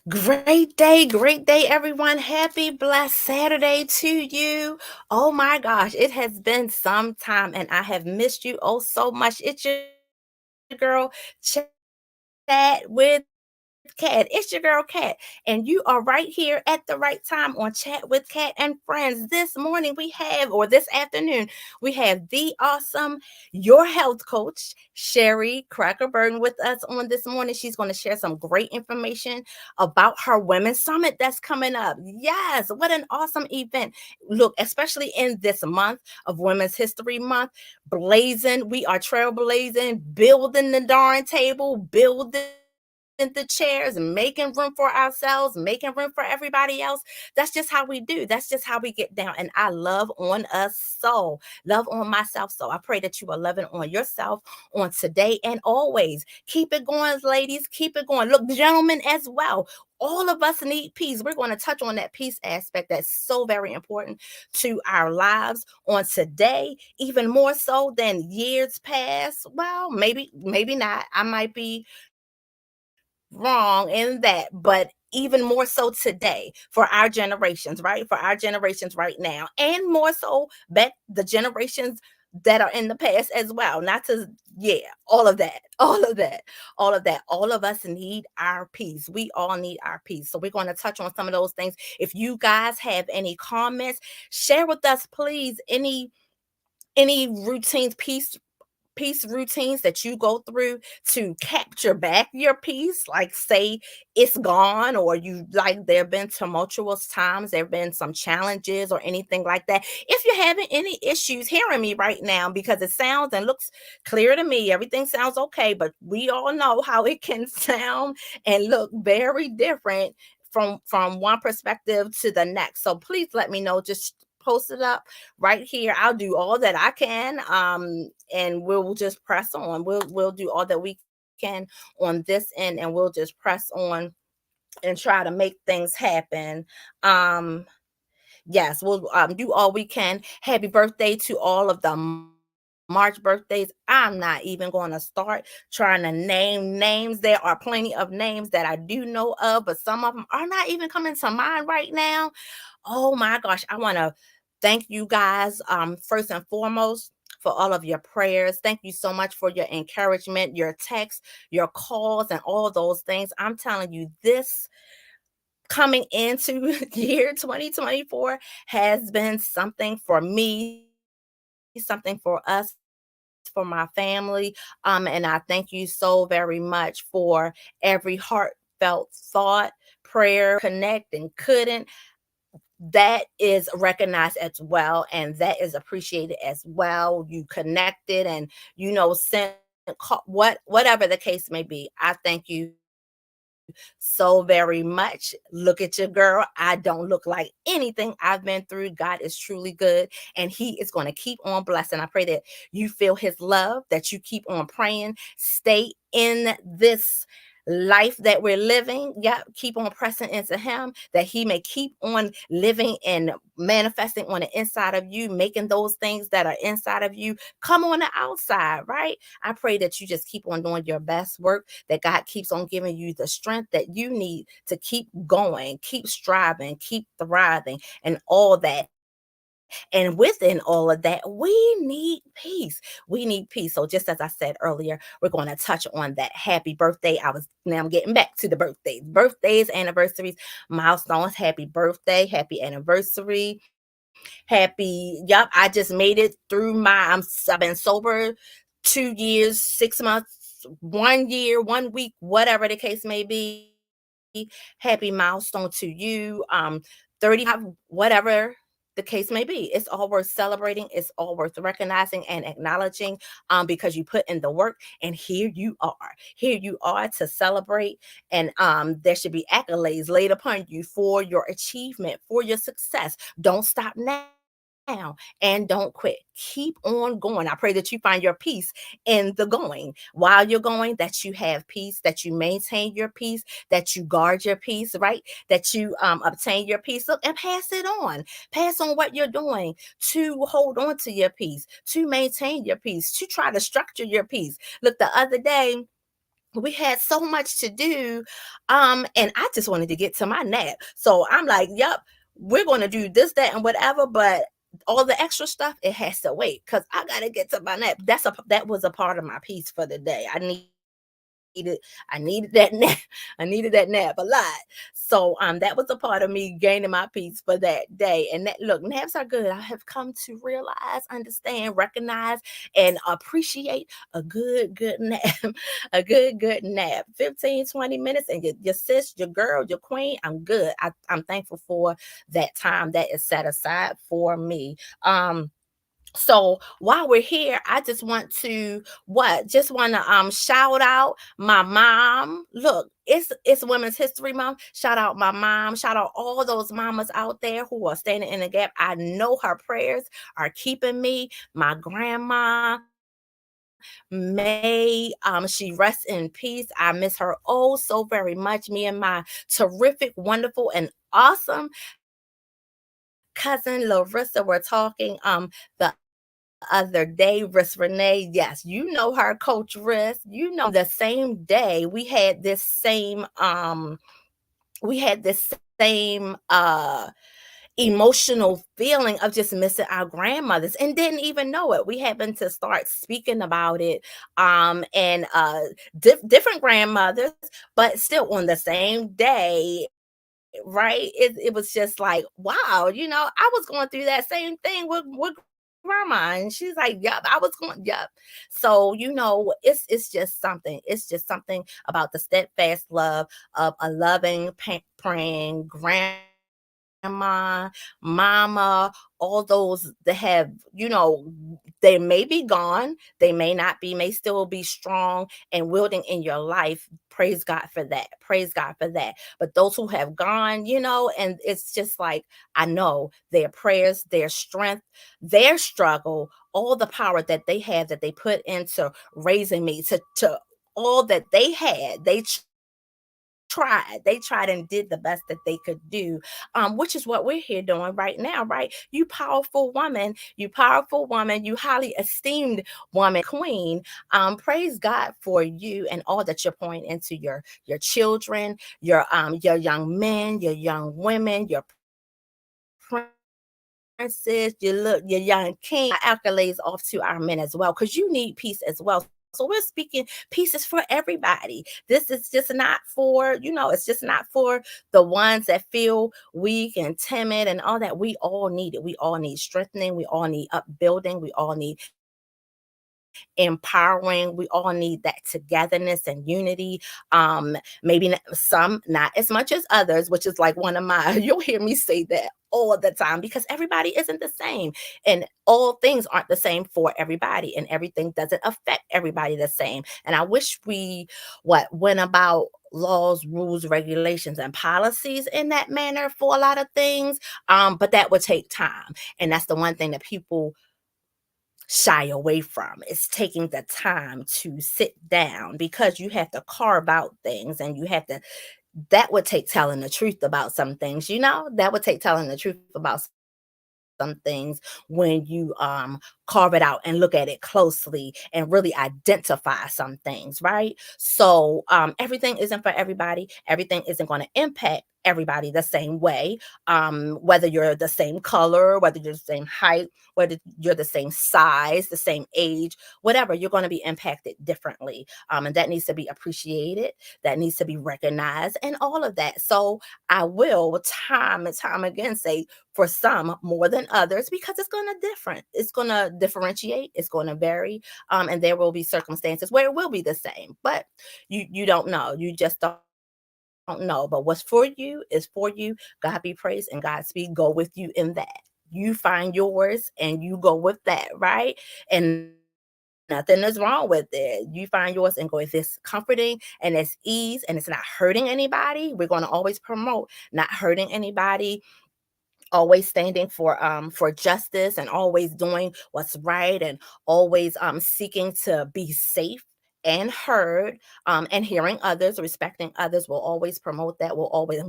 Great day, everyone. Happy blessed Saturday to you. Oh my gosh, it has been some time and I have missed you oh so much. It's your girl, Chat with Cat. It's your girl Cat, and you are right here at the right time on Chat with Cat and Friends. This morning we have, or this afternoon, we have the awesome your health coach, Sherry Crocker-Burden, with us on this morning. She's going to share some great information about her Women's Summit that's coming up. Yes, what an awesome event. Look, especially in this month of Women's History Month, blazing, we are trailblazing, building the darn table, building the chairs, making room for ourselves, making room for everybody else. That's just how we do. That's just how we get down. And I love on us so, love on myself. So I pray that you are loving on yourself on today and always. Keep it going, ladies. Keep it going. Look, gentlemen, as well. All of us need peace. We're going to touch on that peace aspect that's so very important to our lives on today, even more so than years past. Well, maybe not. I might be wrong in that, but even more so today for our generations, right? For our generations right now, and more so back the generations that are in the past as well. Not to, yeah, all of us need our peace. We all need our peace. So we're going to touch on some of those things. If you guys have any comments, share with us, please, any routines, peace routines that you go through to capture back your peace, like say it's gone, or you like there have been tumultuous times, there have been some challenges or anything like that. If you're having any issues hearing me right now, because it sounds and looks clear to me, everything sounds okay, but we all know how it can sound and look very different from one perspective to the next. So please let me know. Just post it up right here. I'll do all that I can, and we'll just press on. We'll do all that we can on this end, and we'll just press on and try to make things happen. Um, yes, we'll do all we can. Happy birthday to all of the March birthdays. I'm not even going to start trying to name names. There are plenty of names that I do know of, but some of them are not even coming to mind right now. Oh my gosh, I want to thank you guys, first and foremost, for all of your prayers. Thank you so much for your encouragement, your texts, your calls, and all those things. I'm telling you, this coming into year 2024 has been something for me, something for us, for my family. And I thank you so very much for every heartfelt thought, prayer, connect and couldn't. That is recognized as well, and that is appreciated as well. You connected and sent whatever the case may be. I thank you so very much. Look at your girl. I don't look like anything I've been through. God is truly good, and He is going to keep on blessing. I pray that you feel His love, that you keep on praying, stay in this life that we're living. Yeah, keep on pressing into Him, that He may keep on living and manifesting on the inside of you, making those things that are inside of you come on the outside, right? I pray that you just keep on doing your best work, that God keeps on giving you the strength that you need to keep going, keep striving, keep thriving, and all that. And within all of that, we need peace. We need peace. So just as I said earlier, we're going to touch on that. Happy birthday. Now I'm getting back to the birthdays, anniversaries, milestones. Happy birthday, happy anniversary. Happy, yep, I just made it through I've been sober 2 years, 6 months, 1 year, 1 week, whatever the case may be. Happy milestone to you. 35, whatever the case may be. It's all worth celebrating. It's all worth recognizing and acknowledging, because you put in the work, and here you are. Here you are to celebrate, and there should be accolades laid upon you for your achievement, for your success. Don't stop now and don't quit. Keep on going. I pray that you find your peace in the going. While you're going, that you have peace, that you maintain your peace, that you guard your peace, right? That you obtain your peace. Look, and pass it on. Pass on what you're doing to hold on to your peace, to maintain your peace, to try to structure your peace. Look, the other day, we had so much to do, and I just wanted to get to my nap. So I'm like, "Yep, we're gonna do this, that, and whatever, but all the extra stuff, it has to wait because I gotta get to my nap." That was a part of my piece for the day. Needed I needed that nap. I needed that nap a lot. So that was a part of me gaining my peace for that day. And that, look, naps are good. I have come to realize, understand, recognize, and appreciate a good nap. A good nap. 15, 20 minutes, and your sis, your girl, your queen, I'm good. I'm thankful for that time that is set aside for me. So while we're here, I just want to just want to shout out my mom. Look, it's Women's History Month. Shout out my mom. Shout out all those mamas out there who are standing in the gap. I know her prayers are keeping me. My grandma, may she rest in peace. I miss her oh so very much. Me and my terrific, wonderful, and awesome cousin Larissa were talking the other day. Riss Renee, yes, you know her, Coach Riss. You know, the same day we had this same emotional feeling of just missing our grandmothers and didn't even know it. We happened to start speaking about it, and different grandmothers, but still on the same day, right? It was just like, wow, I was going through that same thing with grandma. And she's like, yep, I was going, yep. So, it's just something. It's just something about the steadfast love of a loving, praying grandma, mama, all those that have, they may be gone, they may not be, may still be strong and wielding in your life. Praise God for that. Praise God for that. But those who have gone, and it's just like, I know their prayers, their strength, their struggle, all the power that they had, that they put into raising me, to all that they had, they tried and did the best that they could do, which is what we're here doing right now, right? You powerful woman, you highly esteemed woman, queen. Praise God for you and all that you're pouring into your children, your young men, your young women, your princess, your young king. Accolades off to our men as well, because you need peace as well. So we're speaking pieces for everybody. This is just not for, it's just not for the ones that feel weak and timid and all that. We all need it. We all need strengthening. We all need upbuilding. We all need empowering. We all need that togetherness and unity. Maybe some, not as much as others, which is like one of my, you'll hear me say that all the time, because everybody isn't the same, and all things aren't the same for everybody, and everything doesn't affect everybody the same. And I wish we went about laws, rules, regulations, and policies in that manner for a lot of things. But that would take time. And that's the one thing that people shy away from, is taking the time to sit down, because you have to carve out things, and that would take telling the truth about some things, that would take telling the truth about some things, when you carve it out and look at it closely and really identify some things, right? So everything isn't for everybody. Everything isn't going to impact everybody the same way. Whether you're the same color, whether you're the same height, whether you're the same size, the same age, whatever, you're going to be impacted differently. And that needs to be appreciated, that needs to be recognized, and all of that. So I will time and time again say, for some more than others, because it's going to differentiate, it's going to vary, and there will be circumstances where it will be the same, but you don't know, you just don't know. But what's for you is for you. God be praised and Godspeed go with you in that. You find yours and you go with that, right? And nothing is wrong with it. You find yours and go, if it's comforting and it's ease and it's not hurting anybody, we're going to always promote not hurting anybody, always standing for justice, and always doing what's right, and always seeking to be safe and heard, and hearing others, respecting others. Will always promote that. We'll always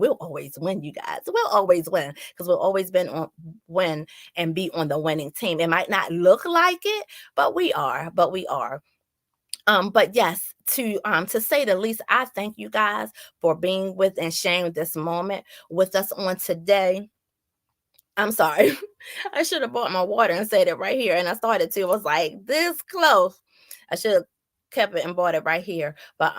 win, you guys. We'll always win, because we'll always been on win and be on the winning team. It might not look like it, but we are. But yes, to say the least, I thank you guys for being with and sharing this moment with us on today. I'm sorry. I should have bought my water and said it right here. And I started to. I was like, this close. I should have kept it and bought it right here. But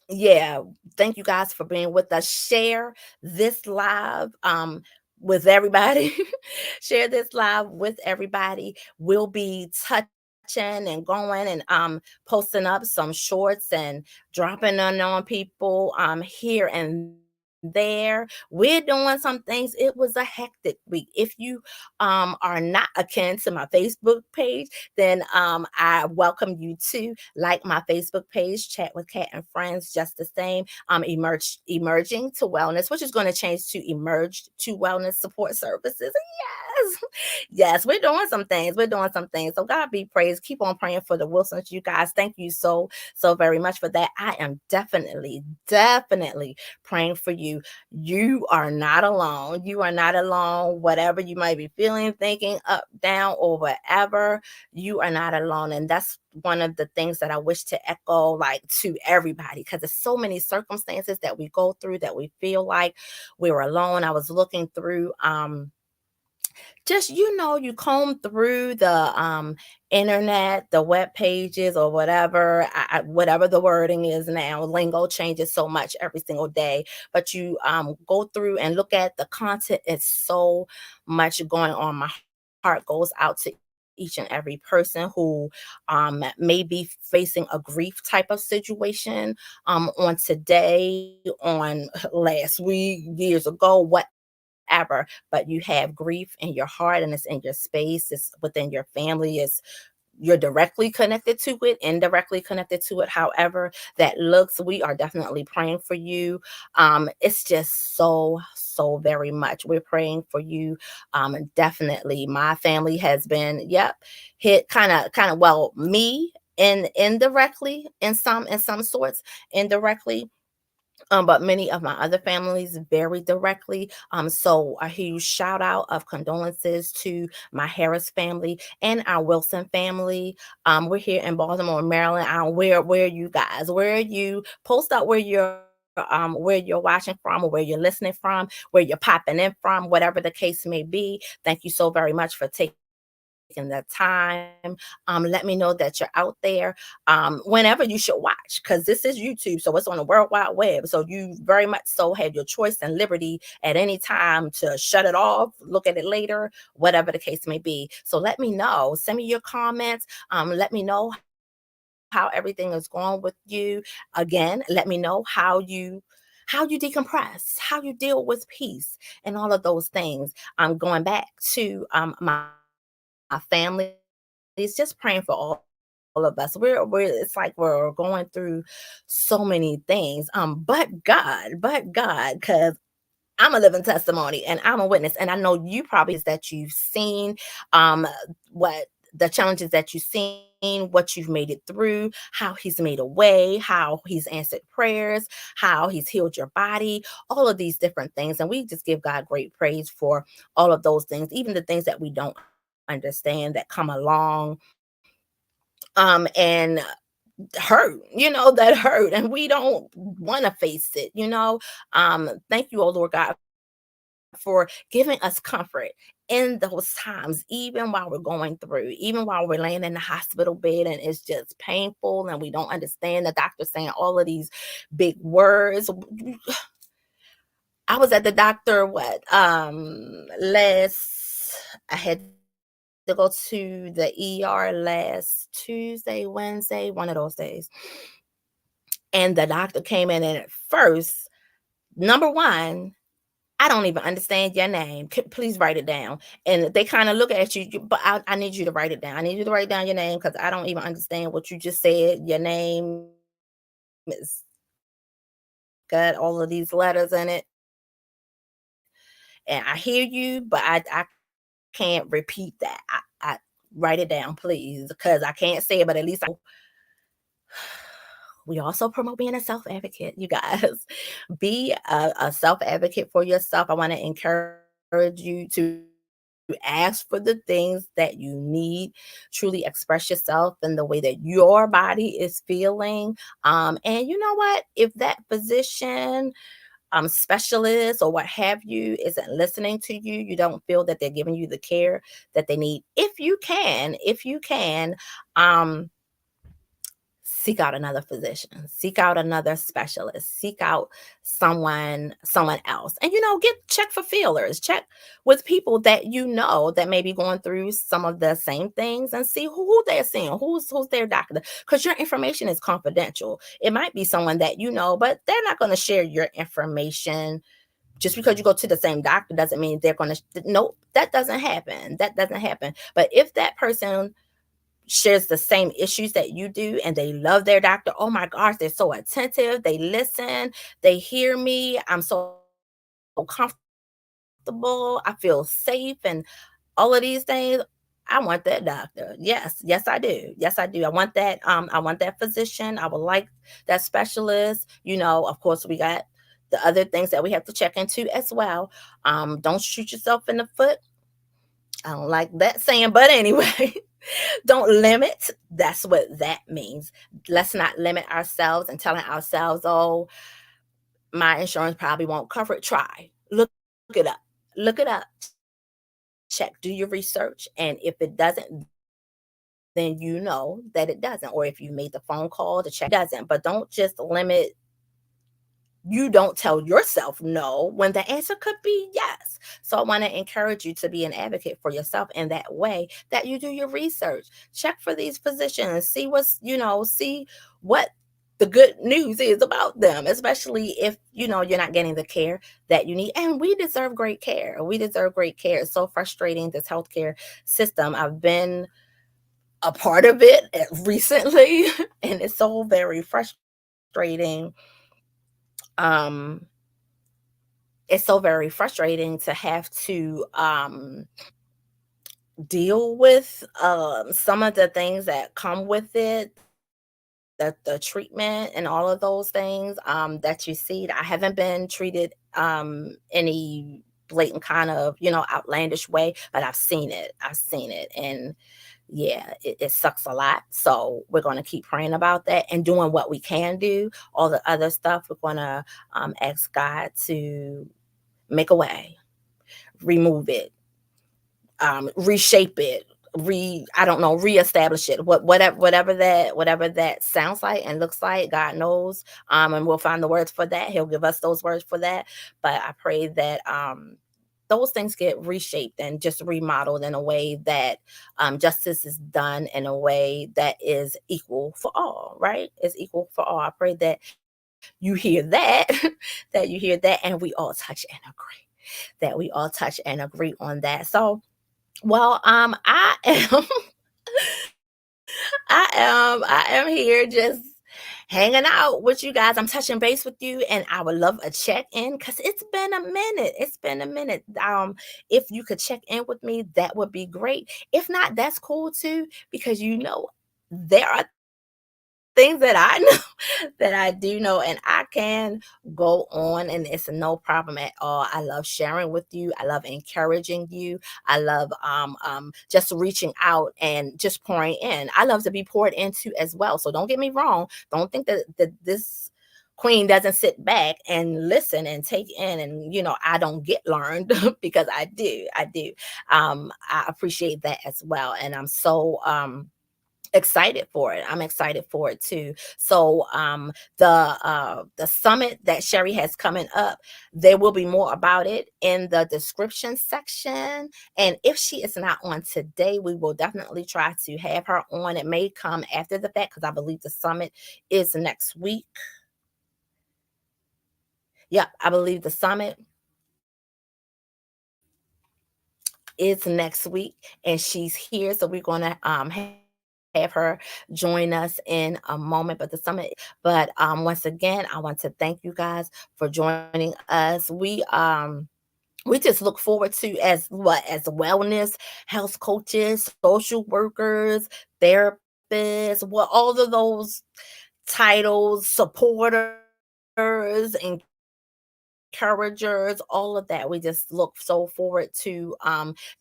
yeah, thank you guys for being with us. Share this live with everybody. Share this live with everybody. We'll be touching and going and posting up some shorts and dropping them on people here and there. We're doing some things. It was a hectic week. If you are not akin to my Facebook page, then I welcome you to like my Facebook page, Chat with Cat and Friends, just the same. Emerging to Wellness, which is going to change to Emerged to Wellness Support Services. Yes, yes, we're doing some things. We're doing some things. So God be praised. Keep on praying for the Wilsons, you guys. Thank you so very much for that. I am definitely praying for you. You are not alone. You are not alone. Whatever you might be feeling, thinking, up, down, or whatever, you are not alone. And that's one of the things that I wish to echo like to everybody, because there's so many circumstances that we go through that we feel like we're alone. I was looking through just you comb through the internet, the web pages or whatever, whatever the wording is now. Lingo changes so much every single day, but you go through and look at the content. It's so much going on. My heart goes out to each and every person who may be facing a grief type of situation on today, on last week, years ago, whatever, but you have grief in your heart and it's in your space, it's within your family, it's you're directly connected to it, indirectly connected to it, however that looks. We are definitely praying for you. It's just so very much. We're praying for you. Definitely. My family has been, yep, hit kind of well, me and indirectly in some sorts, indirectly, but many of my other families very directly. So a huge shout out of condolences to my Harris family and our Wilson family. We're here in Baltimore, Maryland. Where are you guys? Where are you? Post out where you're watching from or where you're listening from, where you're popping in from, whatever the case may be. Thank you so very much for taking the time. Let me know that you're out there. Whenever you should watch, because this is YouTube, so it's on the World Wide Web. So you very much so have your choice and liberty at any time to shut it off, look at it later, whatever the case may be. So let me know. Send me your comments. Let me know how everything is going with you. Again, let me know how you decompress, how you deal with peace, and all of those things. I'm going back to my family is just praying for all of us. We're it's like we're going through so many things. But God, because I'm a living testimony and I'm a witness. And I know you probably is that you've seen what the challenges that you've seen, what you've made it through, how he's made a way, how he's answered prayers, how he's healed your body, all of these different things. And we just give God great praise for all of those things, even the things that we don't understand that come along and hurt, that hurt, and we don't want to face it. Thank you, oh Lord God, for giving us comfort in those times, even while we're going through, even while we're laying in the hospital bed and it's just painful and we don't understand the doctor saying all of these big words. I was at the doctor last I had to go to the ER last Tuesday, Wednesday, one of those days. And the doctor came in, and at first, number one, I don't even understand your name. Please write it down. And they kind of look at you, but I need you to write it down. I need you to write down your name because I don't even understand what you just said. Your name is got all of these letters in it. And I hear you, but I can't repeat that. I write it down, please, because I can't say it, but at least we also promote being a self advocate, you guys. Be a self advocate for yourself. I want to encourage you to ask for the things that you need, truly express yourself in the way that your body is feeling. And you know what? If that physician, specialist or what have you isn't listening to you, you don't feel that they're giving you the care that they need. If you can, um, seek out another physician, seek out another specialist, seek out someone else. And get check for feelers, check with people that that may be going through some of the same things, and see who they're seeing, who's their doctor, because your information is confidential. It might be someone that but they're not going to share your information. Just because you go to the same doctor doesn't mean they're going to. Nope, that doesn't happen. But if that person shares the same issues that you do and they love their doctor, oh my gosh, they're so attentive, they listen, they hear me, I'm so comfortable, I feel safe, and all of these things, I want that doctor. Yes, I do. Yes, I do. I want that physician. I would like that specialist. Of course, we got the other things that we have to check into as well. Don't shoot yourself in the foot. I don't like that saying, but anyway, don't limit. That's what that means. Let's not limit ourselves and telling ourselves, oh, my insurance probably won't cover it. Try. Look it up. Look it up. Check. Do your research. And if it doesn't, then you know that it doesn't. Or if you made the phone call to check, it doesn't. But don't just limit. You don't tell yourself no when the answer could be yes. So I want to encourage you to be an advocate for yourself in that way, that you do your research. Check for these physicians, see what the good news is about them, especially if you're not getting the care that you need. And we deserve great care. We deserve great care. It's so frustrating, this healthcare system. I've been a part of it recently, and it's so very frustrating. Um, it's so very frustrating to have to deal with some of the things that come with it, the treatment and all of those things that you see. I haven't been treated any blatant kind of outlandish way, but I've seen it, and yeah, it sucks a lot. So we're going to keep praying about that and doing what we can do. All the other stuff, we're going to ask God to make a way, remove it, reshape it, I don't know, reestablish it. Whatever that sounds like and looks like, God knows. And we'll find the words for that. He'll give us those words for that. But I pray that those things get reshaped and just remodeled in a way that justice is done in a way that is equal for all, right? It's equal for all. I pray that you hear that, that you hear that, and we all touch and agree. That we all touch and agree on that. So, well, I am, I am here just hanging out with you guys. I'm touching base with you, and I would love a check in because it's been a minute. It's been a minute. If you could check in with me, that would be great. If not, that's cool too, because there are things that I know that I do know, and I can go on, and it's no problem at all. I love sharing with you. I love encouraging you. I love just reaching out and just pouring in. I love to be poured into as well. So don't get me wrong. Don't think that this queen doesn't sit back and listen and take in, and I don't get learned because I do. I appreciate that as well, and I'm so excited for it. I'm excited for it too. So the summit that Sherry has coming up, there will be more about it in the description section. And if she is not on today, we will definitely try to have her on. It may come after the fact because I believe the summit is next week. Yep, I believe the summit is next week, and she's here. So we're gonna have her join us in a moment. But once again, I want to thank you guys for joining us. We just look forward to, as wellness, health coaches, social workers, therapists, all of those titles, supporters, encouragers, all of that. We just look so forward to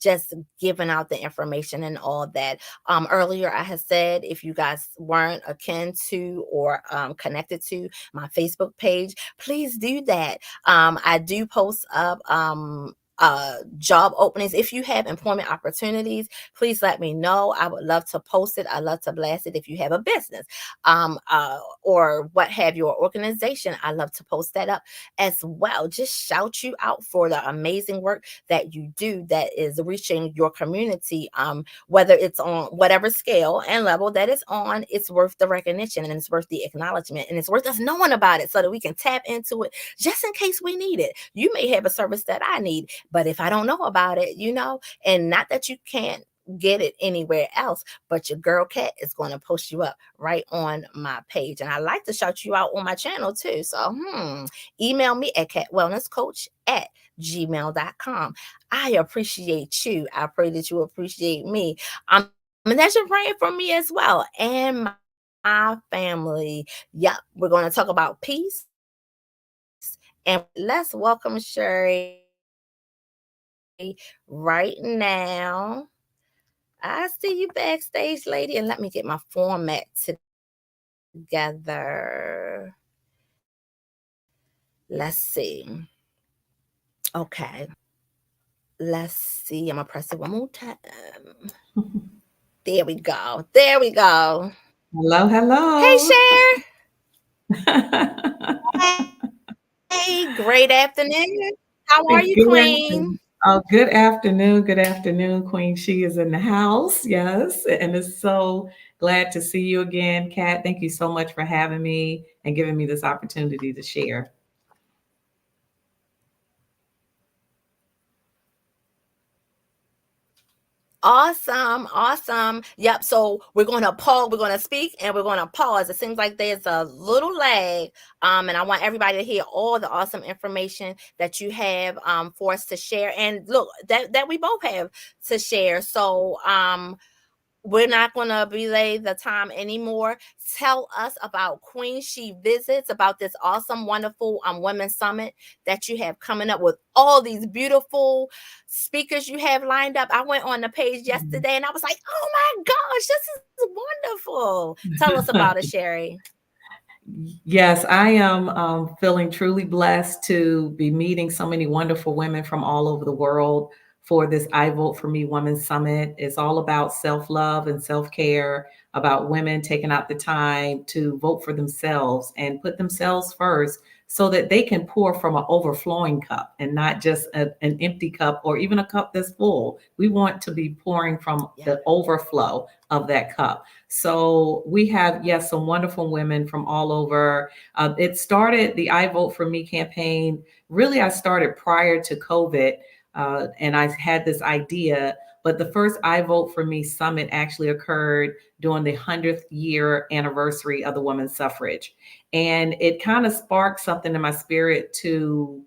just giving out the information and all that. Earlier, I had said if you guys weren't akin to or connected to my Facebook page, please do that. I do post up job openings. If you have employment opportunities, please let me know. I would love to post it. I love to blast it. If you have a business or what have your organization, I love to post that up as well. Just shout you out for the amazing work that you do that is reaching your community. Whether it's on whatever scale and level that it's on, it's worth the recognition and it's worth the acknowledgement and it's worth us knowing about it so that we can tap into it just in case we need it. You may have a service that I need, but if I don't know about it, and not that you can't get it anywhere else, but your girl Cat is going to post you up right on my page. And I like to shout you out on my channel too. So email me at catwellnesscoach@gmail.com. I appreciate you. I pray that you appreciate me. And that you're praying for me as well and my family. Yep, we're going to talk about peace. And let's welcome Sherry right now. I see you backstage, lady, and let me get my format together. Let's see. Okay. Let's see. I'm going to press it one more time. There we go. There we go. Hello, Hey, hello. Cher. Hey, great afternoon. How are you, Good Queen? afternoon. Oh, good afternoon. Good afternoon, Queen. She is in the house. Yes. And it's so glad to see you again, Kat. Thank you so much for having me and giving me this opportunity to share. Awesome, awesome. Yep. So we're going to pause. We're going to speak and we're going to pause. It seems like there's a little lag. And I want everybody to hear all the awesome information that you have for us to share. And look, that we both have to share. So we're not going to belay the time anymore. Tell us about Queen She Visits, about this awesome, wonderful Women's Summit that you have coming up with all these beautiful speakers you have lined up. I went on the page yesterday and I was like, oh my gosh, this is wonderful. Tell us about it, Sherry. Yes, I am feeling truly blessed to be meeting so many wonderful women from all over the world for this I Vote for Me Women's Summit. It's all about self love and self care, about women taking out the time to vote for themselves and put themselves first so that they can pour from an overflowing cup and not just an empty cup or even a cup that's full. We want to be pouring from Yeah. the overflow of that cup. So we have, yes, some wonderful women from all over. It started the I Vote for Me campaign. Really, I started prior to COVID, and I had this idea. But the first I Vote for Me summit actually occurred during the 100th year anniversary of the women's suffrage. And it kind of sparked something in my spirit to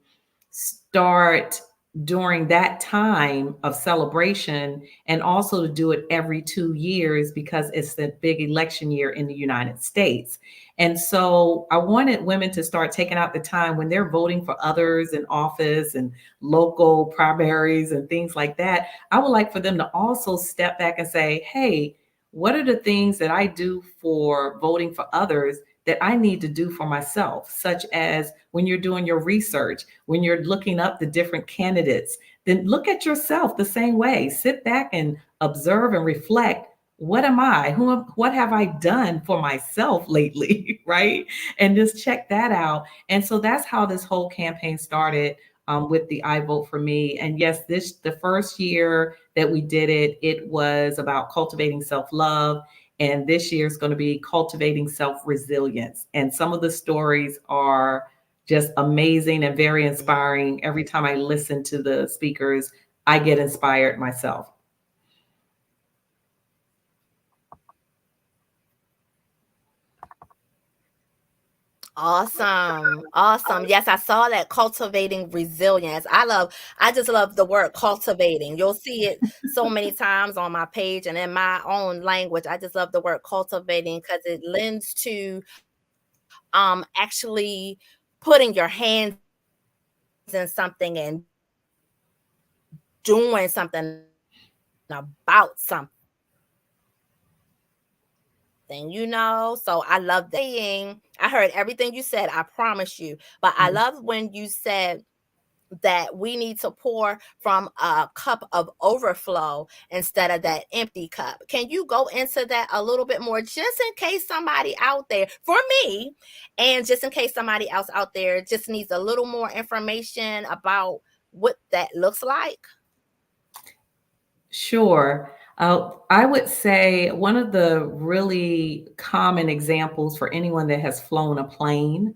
start during that time of celebration and also to do it every 2 years because it's the big election year in the United States. And so I wanted women to start taking out the time when they're voting for others in office and local primaries and things like that. I would like for them to also step back and say, hey, what are the things that I do for voting for others that I need to do for myself, such as when you're doing your research, when you're looking up the different candidates, then look at yourself the same way. Sit back and observe and reflect. What am I? What have I done for myself lately? Right. And just check that out. And so that's how this whole campaign started with the I Vote for Me. And yes, the first year that we did it, it was about cultivating self-love. And this year is going to be cultivating self resilience. And some of the stories are just amazing and very inspiring. Every time I listen to the speakers, I get inspired myself. Awesome. Awesome. Yes, I saw that cultivating resilience. I just love the word cultivating. You'll see it so many times on my page and in my own language. I just love the word cultivating because it lends to actually putting your hands something and doing something about something, you know? So I love that. I heard everything you said, I promise you. But I Mhm. love when you said that we need to pour from a cup of overflow instead of that empty cup. Can you go into that a little bit more, just in case somebody out there, for me, and just in case somebody else out there just needs a little more information about what that looks like? Sure. I would say one of the really common examples for anyone that has flown a plane,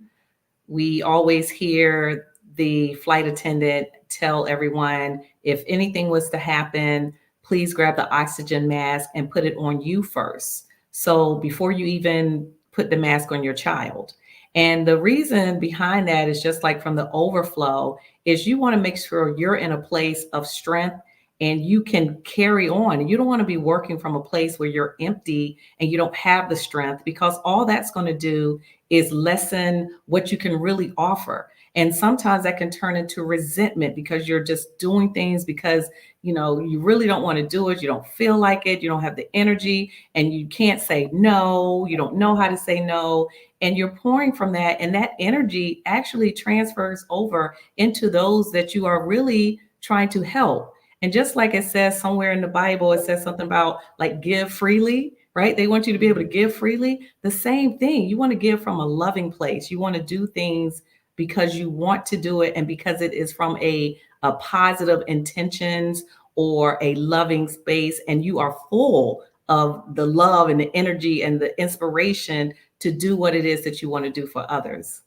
we always hear the flight attendant tell everyone, if anything was to happen, please grab the oxygen mask and put it on you first. So before you even put the mask on your child. And the reason behind that is just like from the overflow, is you want to make sure you're in a place of strength and you can carry on. You don't want to be working from a place where you're empty and you don't have the strength, because all that's going to do is lessen what you can really offer. And sometimes that can turn into resentment because you're just doing things because, you really don't want to do it. You don't feel like it. You don't have the energy and you can't say no. You don't know how to say no. And you're pouring from that. And that energy actually transfers over into those that you are really trying to help. And just like it says somewhere in the Bible, it says something about like give freely, right? They want you to be able to give freely. The same thing. You want to give from a loving place. You want to do things because you want to do it and because it is from a positive intentions or a loving space, and you are full of the love and the energy and the inspiration to do what it is that you want to do for others.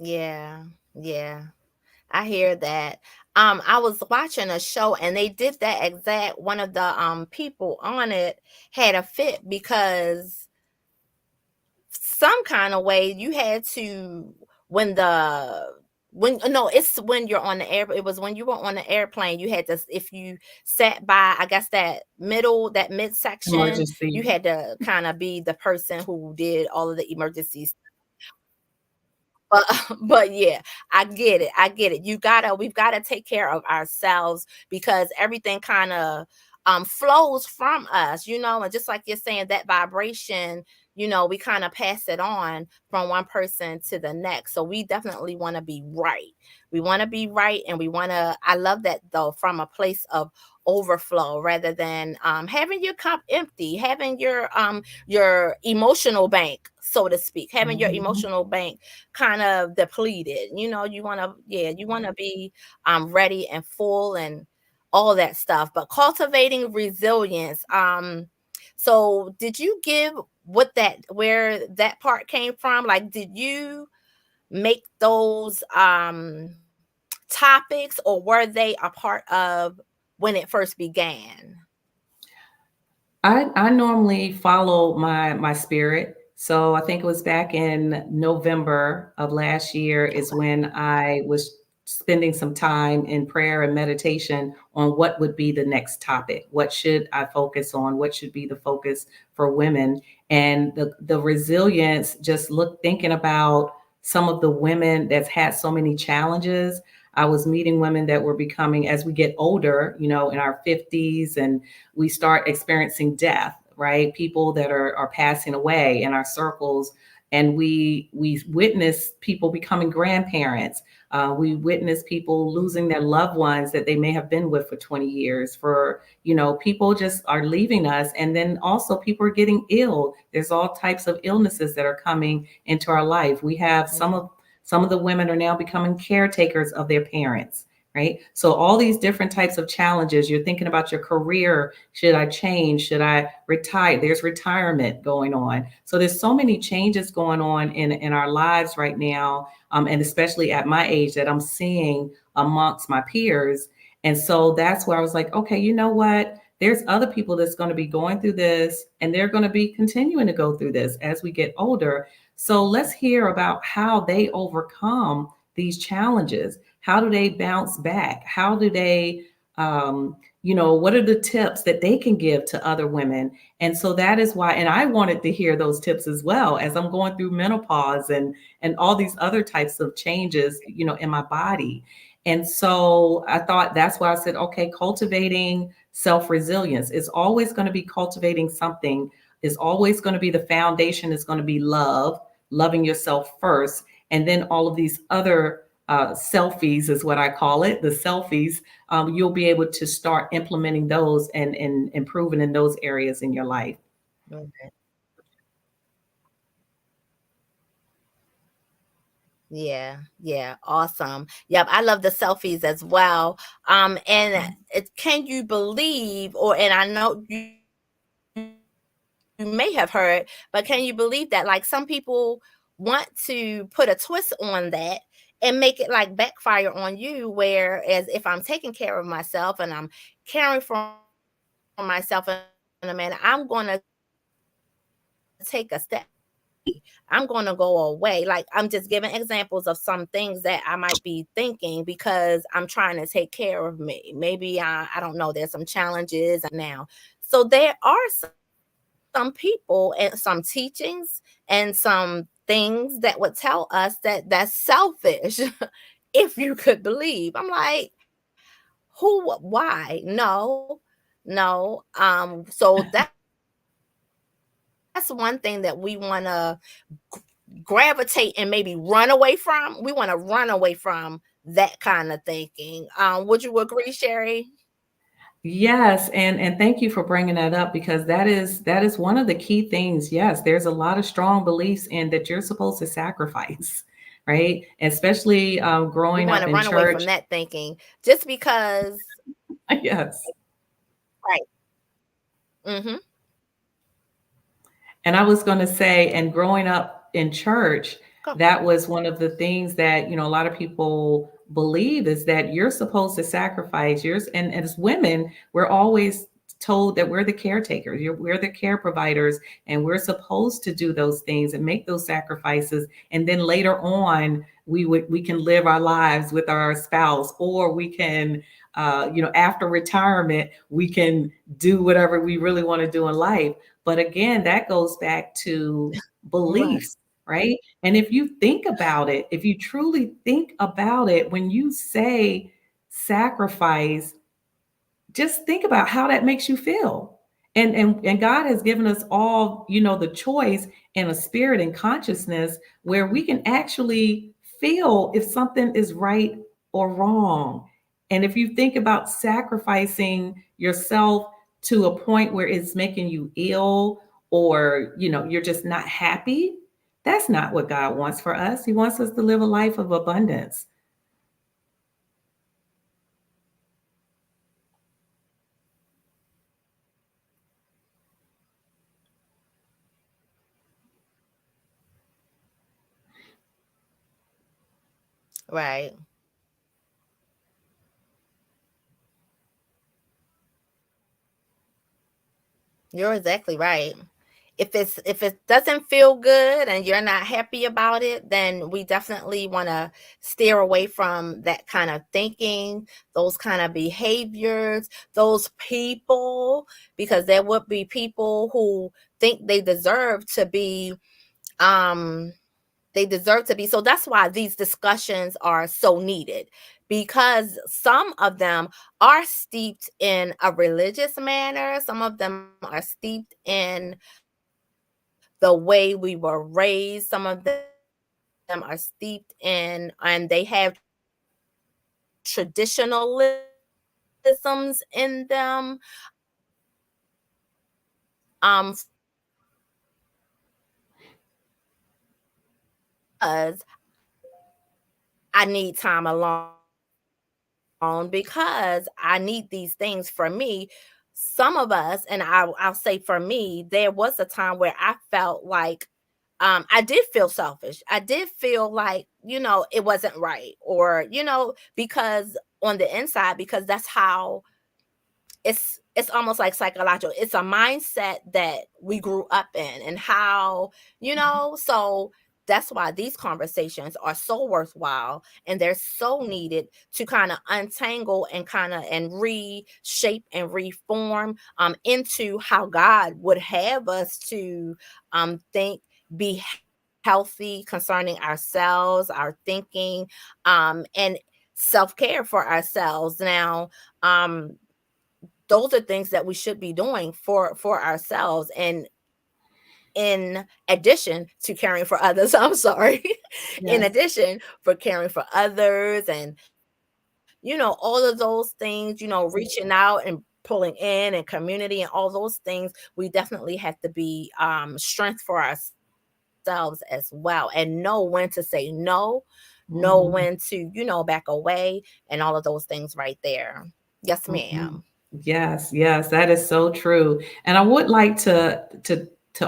Yeah, yeah. I hear that. I was watching a show and they did that exact, one of the people on it had a fit because some kind of way you had to, when the when no, it's when you're on the air, it was when you were on the airplane, you had to, if you sat by, I guess that midsection, you Emergency. had to kind of be the person who did all of the emergencies. But but yeah, I get it. I get it. We've gotta take care of ourselves because everything kind of flows from us, you know, and just like you're saying, that vibration, you know, we kind of pass it on from one person to the next. So we definitely want to be right. We want to be right, and we want to, I love that though, from a place of overflow rather than having your cup empty, having your emotional bank, so to speak, having your Mhm. emotional bank kind of depleted. You know, you want to, yeah, you want to be ready and full and all that stuff. But cultivating resilience. So did you give what that, where that part came from? Like, did you make those topics, or were they a part of when it first began? I normally follow my spirit. So I think it was back in November of last year is when I was spending some time in prayer and meditation on what would be the next topic. What should I focus on? What should be the focus for women? And the resilience, just look thinking about some of the women that's had so many challenges. I was meeting women that were becoming, as we get older, in our 50s, and we start experiencing death, right? People that are passing away in our circles. And we witness people becoming grandparents. We witness people losing their loved ones that they may have been with for 20 years. For people just are leaving us, and then also people are getting ill. There's all types of illnesses that are coming into our life. We have some of the women are now becoming caretakers of their parents, right? So all these different types of challenges. You're thinking about your career. Should I change? Should I retire? There's retirement going on. So there's so many changes going on in our lives right now, and especially at my age that I'm seeing amongst my peers. And so that's where I was like, okay, you know what? There's other people that's going to be going through this, and they're going to be continuing to go through this as we get older. So let's hear about how they overcome these challenges. How do they bounce back? How do they, what are the tips that they can give to other women? And so that is why, and I wanted to hear those tips as well as I'm going through menopause and all these other types of changes, in my body. And so I thought that's why I said, okay, cultivating self resilience is always going to be cultivating something, is always going to be the foundation, is going to be love, loving yourself first. And then all of these other selfies is what I call it, the selfies. You'll be able to start implementing those and improving in those areas in your life. Okay. Yeah, yeah, awesome. Yep, I love the selfies as well. And can you believe, or and I know you may have heard, but can you believe that like some people want to put a twist on that and make it like backfire on you, whereas if I'm taking care of myself and I'm caring for myself in a manner, I'm going to take a step. I'm going to go away. Like I'm just giving examples of some things that I might be thinking because I'm trying to take care of me. Maybe I don't know. There's some challenges now. So there are some people and some teachings and some things that would tell us that that's selfish. If you could believe, I'm like, who? Why? No, no. So that's one thing that we want to gravitate and maybe run away from. We want to run away from that kind of thinking. Would you agree, Sherry? Yes, and thank you for bringing that up because that is one of the key things. Yes, there's a lot of strong beliefs in that you're supposed to sacrifice, right? Especially We growing want up to in run away from church. that thinking just because, Yes. right? Mm-hmm. And I was going to say, and growing up in church, Go. that was one of the things that, a lot of people believe is that you're supposed to sacrifice yours. And as women, we're always told that we're the caretakers, we're the care providers, and we're supposed to do those things and make those sacrifices. And then later on, we can live our lives with our spouse, or we can, after retirement, we can do whatever we really want to do in life. But again, that goes back to Right. beliefs, right? And if you think about it, if you truly think about it, when you say sacrifice, just think about how that makes you feel. And God has given us all, the choice and a spirit and consciousness where we can actually feel if something is right or wrong. And if you think about sacrificing yourself to a point where it's making you ill, or you're just not happy, that's not what God wants for us. He wants us to live a life of abundance. Right. You're exactly right. If it doesn't feel good and you're not happy about it, then we definitely want to steer away from that kind of thinking, those kind of behaviors, those people, because there would be people who think um they deserve to be. So that's why these discussions are so needed, because some of them are steeped in a religious manner, some of them are steeped in the way we were raised, some of them are steeped in, and they have traditionalisms in them. Because I need time alone, because I need these things for me. Some of us, and I'll say for me, there was a time where I felt like I did feel selfish. I did feel like, it wasn't right, or, because on the inside, because that's how it's almost like psychological. It's a mindset that we grew up in, and how, so that's why these conversations are so worthwhile, and they're so needed to kind of untangle and kind of and reshape and reform into how God would have us to think, be healthy concerning ourselves, our thinking, and self-care for ourselves. Now, those are things that we should be doing for ourselves, and in addition to caring for others. I'm sorry. In Yes. addition for caring for others, and all of those things, reaching out and pulling in and community and all those things, we definitely have to be strength for ourselves as well, and know when to say no, know when to, Mhm. back away, and all of those things right there. Yes, ma'am. Mhm. Yes, yes, that is so true. And I would like to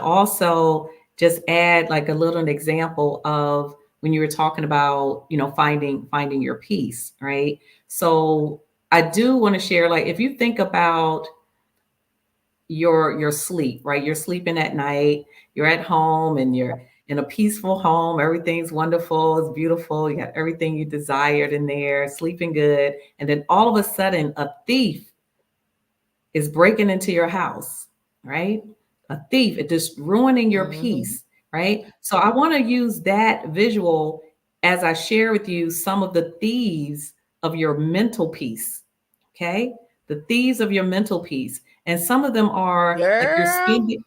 also just add like a little example of when you were talking about, finding your peace, right? So I do want to share, like, if you think about your sleep, right? You're sleeping at night, you're at home and you're in a peaceful home, everything's wonderful, it's beautiful, you have everything you desired in there, sleeping good, and then all of a sudden a thief is breaking into your house, right? A thief, it just ruining your Hmm. peace, right? So I want to use that visual as I share with you some of the thieves of your mental peace, okay? The thieves of your mental peace. And some of them are like you're Girl. spending.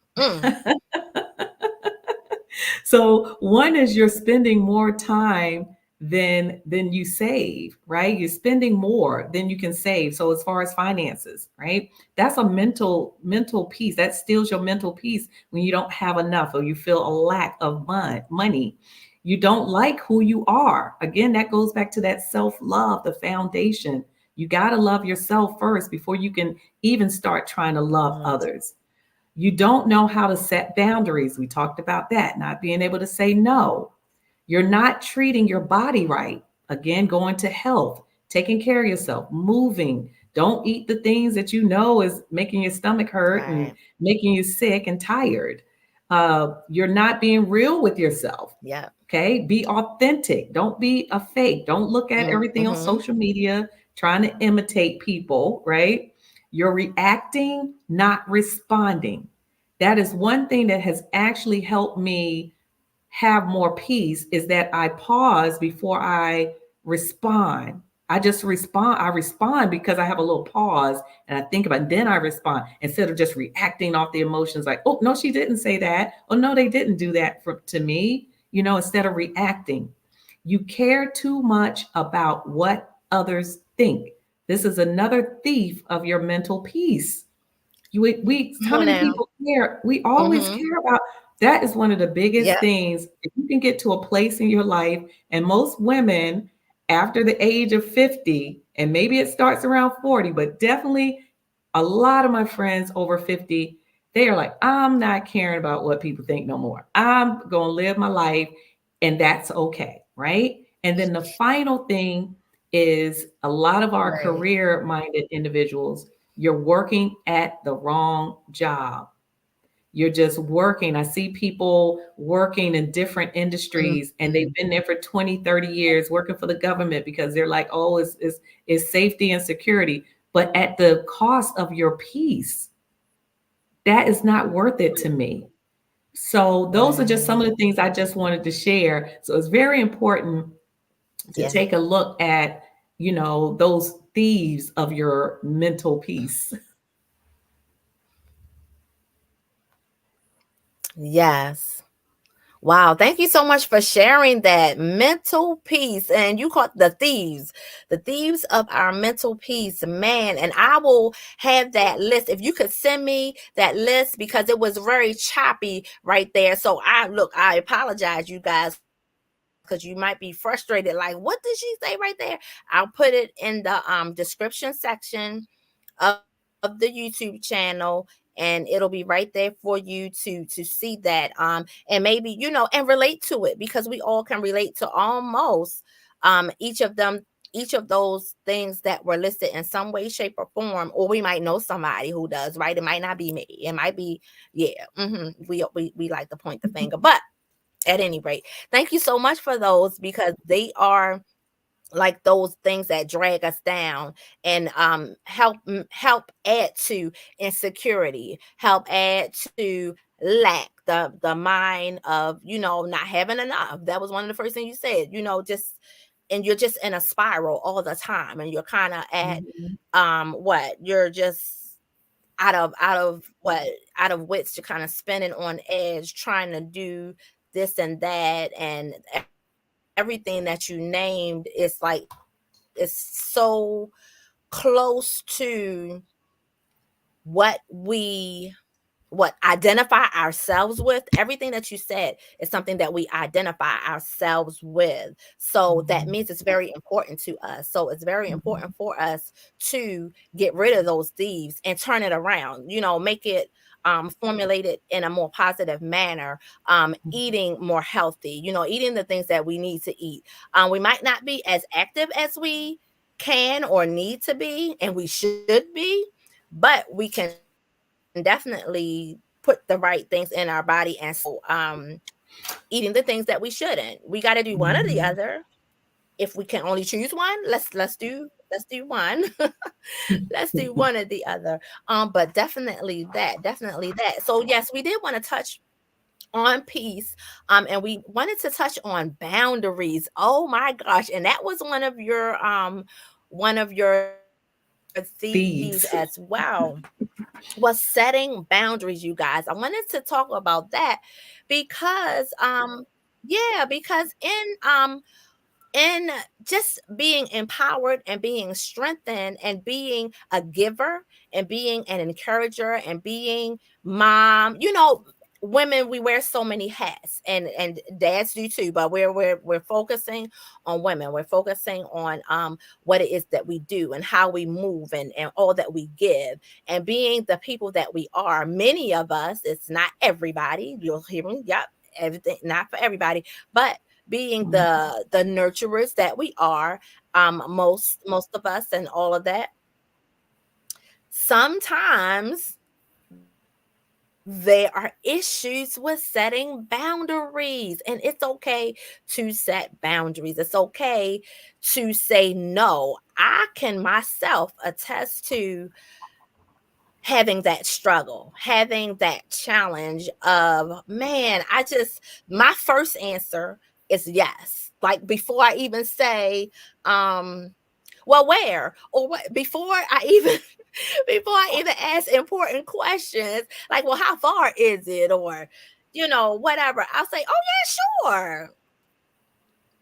So one is you're spending more time than you save, right? You're spending more than you can save. So as far as finances, right? That's a mental piece. That steals your mental peace when you don't have enough or you feel a lack of money. You don't like who you are. Again, that goes back to that self-love, the foundation. You got to love yourself first before you can even start trying to love Mm, others. You don't know how to set boundaries. We talked about that, not being able to say no. You're not treating your body right. Again, going to health, taking care of yourself, moving. Don't eat the things that you know is making your stomach hurt and right. making you sick and tired. You're not being real with yourself. Yep. Okay. Be authentic. Don't be a fake. Don't look at everything on Hmm. social media trying to imitate people, right? You're reacting, not responding. That is one thing that has actually helped me have more peace is that I pause before I respond. I just respond. I respond because I have a little pause and I think about it, then I respond instead of just reacting off the emotions like, oh, no, she didn't say that. Oh, no, they didn't do that to me. Instead of reacting. You care too much about what others think. This is another thief of your mental peace. How Come many on now. people care? We always Hmm. care about that is one of the biggest Yep. things. If you can get to a place in your life, and most women after the age of 50, and maybe it starts around 40, but definitely a lot of my friends over 50, they are like, I'm not caring about what people think no more. I'm going to live my life, and that's okay. Right. And then the final thing is a lot of our Right. career minded individuals, you're working at the wrong job. You're just working. I see people working in different industries and they've Mhm. been there for 20, 30 years working for the government because they're like, oh, it's safety and security. But at the cost of your peace, that is not worth it to me. So those are just some of Right. the things I just wanted to share. So it's very important to Yeah. take a look at, those thieves of your mental peace. Yes. Wow. Thank you so much for sharing that mental peace. And you called the thieves of our mental peace, man. And I will have that list. If you could send me that list, because it was very choppy right there. So I apologize, you guys, because you might be frustrated. Like, what did she say right there? I'll put it in the description section of the YouTube channel, and it'll be right there for you to see that, and maybe, and relate to it, because we all can relate to almost each of those things that were listed in some way, shape, or form. Or we might know somebody who does, right? It might not be me, it might be, yeah. We like to point the finger, but At any rate, thank you so much for those, because they are like those things that drag us down and help add to insecurity, help add to lack, the mind of, not having enough. That was one of the first things you said, just, and you're just in a spiral all the time, and you're kind of at, Mhm. what, you're just out of out of wits, to kind of spinning on edge, trying to do this and that, and everything that you named is like, is so close to what we what identify ourselves with. Everything that you said is something that we identify ourselves with, so that Mhm. means it's very important to us. So it's very Mhm. important for us to get rid of those thieves and turn it around, make it, formulate it in a more positive manner, eating more healthy, eating the things that we need to eat. We might not be as active as we can or need to be, and we should be, but we can definitely put the right things in our body, and still, eating the things that we shouldn't. We got to do one or the Mhm. other. If we can only choose one, let's do one. Let's do one or the other. But definitely that. So yes, we did want to touch on peace, and we wanted to touch on boundaries. Oh my gosh, and that was one of your thieves as well, Thieves. was setting boundaries, you guys. I wanted to talk about that because, yeah, because in just being empowered and being strengthened and being a giver and being an encourager and being mom, women, we wear so many hats, and dads do too, but we're focusing on women. We're focusing on what it is that we do and how we move, and all that we give, and being the people that we are. Many of us, it's not everybody, you'll hear me, yep, everything, not for everybody, but being Mhm. the nurturers that we are, most of us, and all of that, sometimes there are issues with setting boundaries, and it's okay to set boundaries. It's okay to say no. I can myself attest to having that struggle, having that challenge of, man, my first answer is yes. Like, before I even say, well, where, or what, before I even before I even ask important questions, like, well, how far is it, or whatever, I'll say, oh yeah, sure.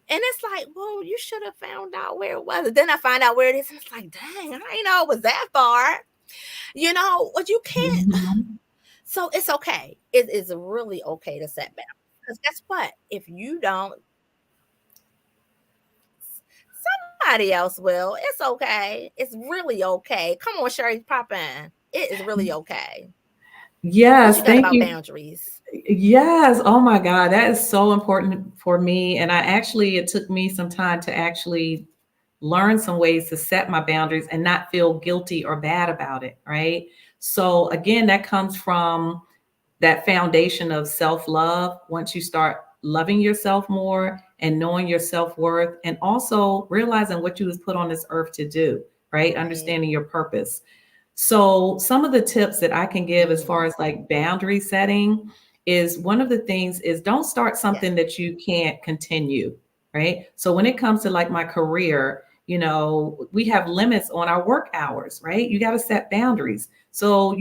And it's like, well, you should have found out where it was. And then I find out where it is, and it's like, dang, I didn't know it was that far. What you can't. Mhm. So it's okay. It is really okay to set boundaries, because guess what? If you don't, somebody else will. It's okay. It's really okay. Come on, Sherry, pop in. It is really okay. What Yes, you got thank about you. boundaries? Yes. Oh my God. That is so important for me. And it took me some time to actually learn some ways to set my boundaries and not feel guilty or bad about it. Right. So, again, that comes from that foundation of self love. Once you start loving yourself more and knowing your self worth, and also realizing what you was put on this earth to do, right? Right. Understanding your purpose. So, some of the tips that I can give as far Mm-hmm. as like boundary setting is, one of the things is, don't start Yes. something that you can't continue, right? So, when it comes to like my career, we have limits on our work hours, right? You got to set boundaries. So,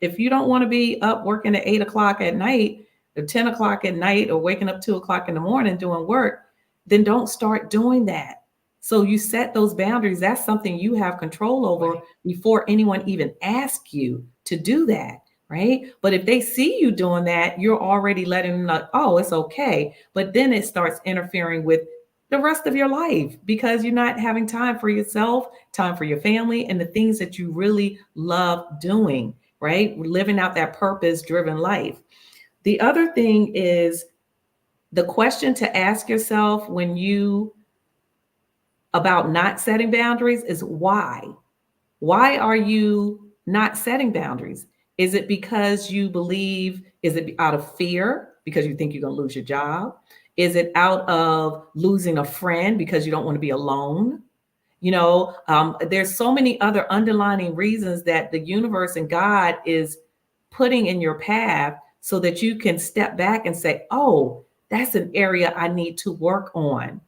if you don't want to be up working at 8 o'clock at night or 10 o'clock at night, or waking up 2 o'clock in the morning doing work, then don't start doing that. So you set those boundaries. That's something you have control over Right. before anyone even asks you to do that. Right. But if they see you doing that, you're already letting them know, oh, it's okay. But then it starts interfering with the rest of your life, because you're not having time for yourself, time for your family, and the things that you really love doing, right? Living out that purpose driven life. The other thing is, the question to ask yourself when you about not setting boundaries is why? Why are you not setting boundaries? Is it because you believe, is it out of fear? because you think you're going to lose your job? Is it out of losing a friend because you don't want to be alone? There's so many other underlining reasons that the universe and God is putting in your path so that you can step back and say, oh, that's an area I need to work on,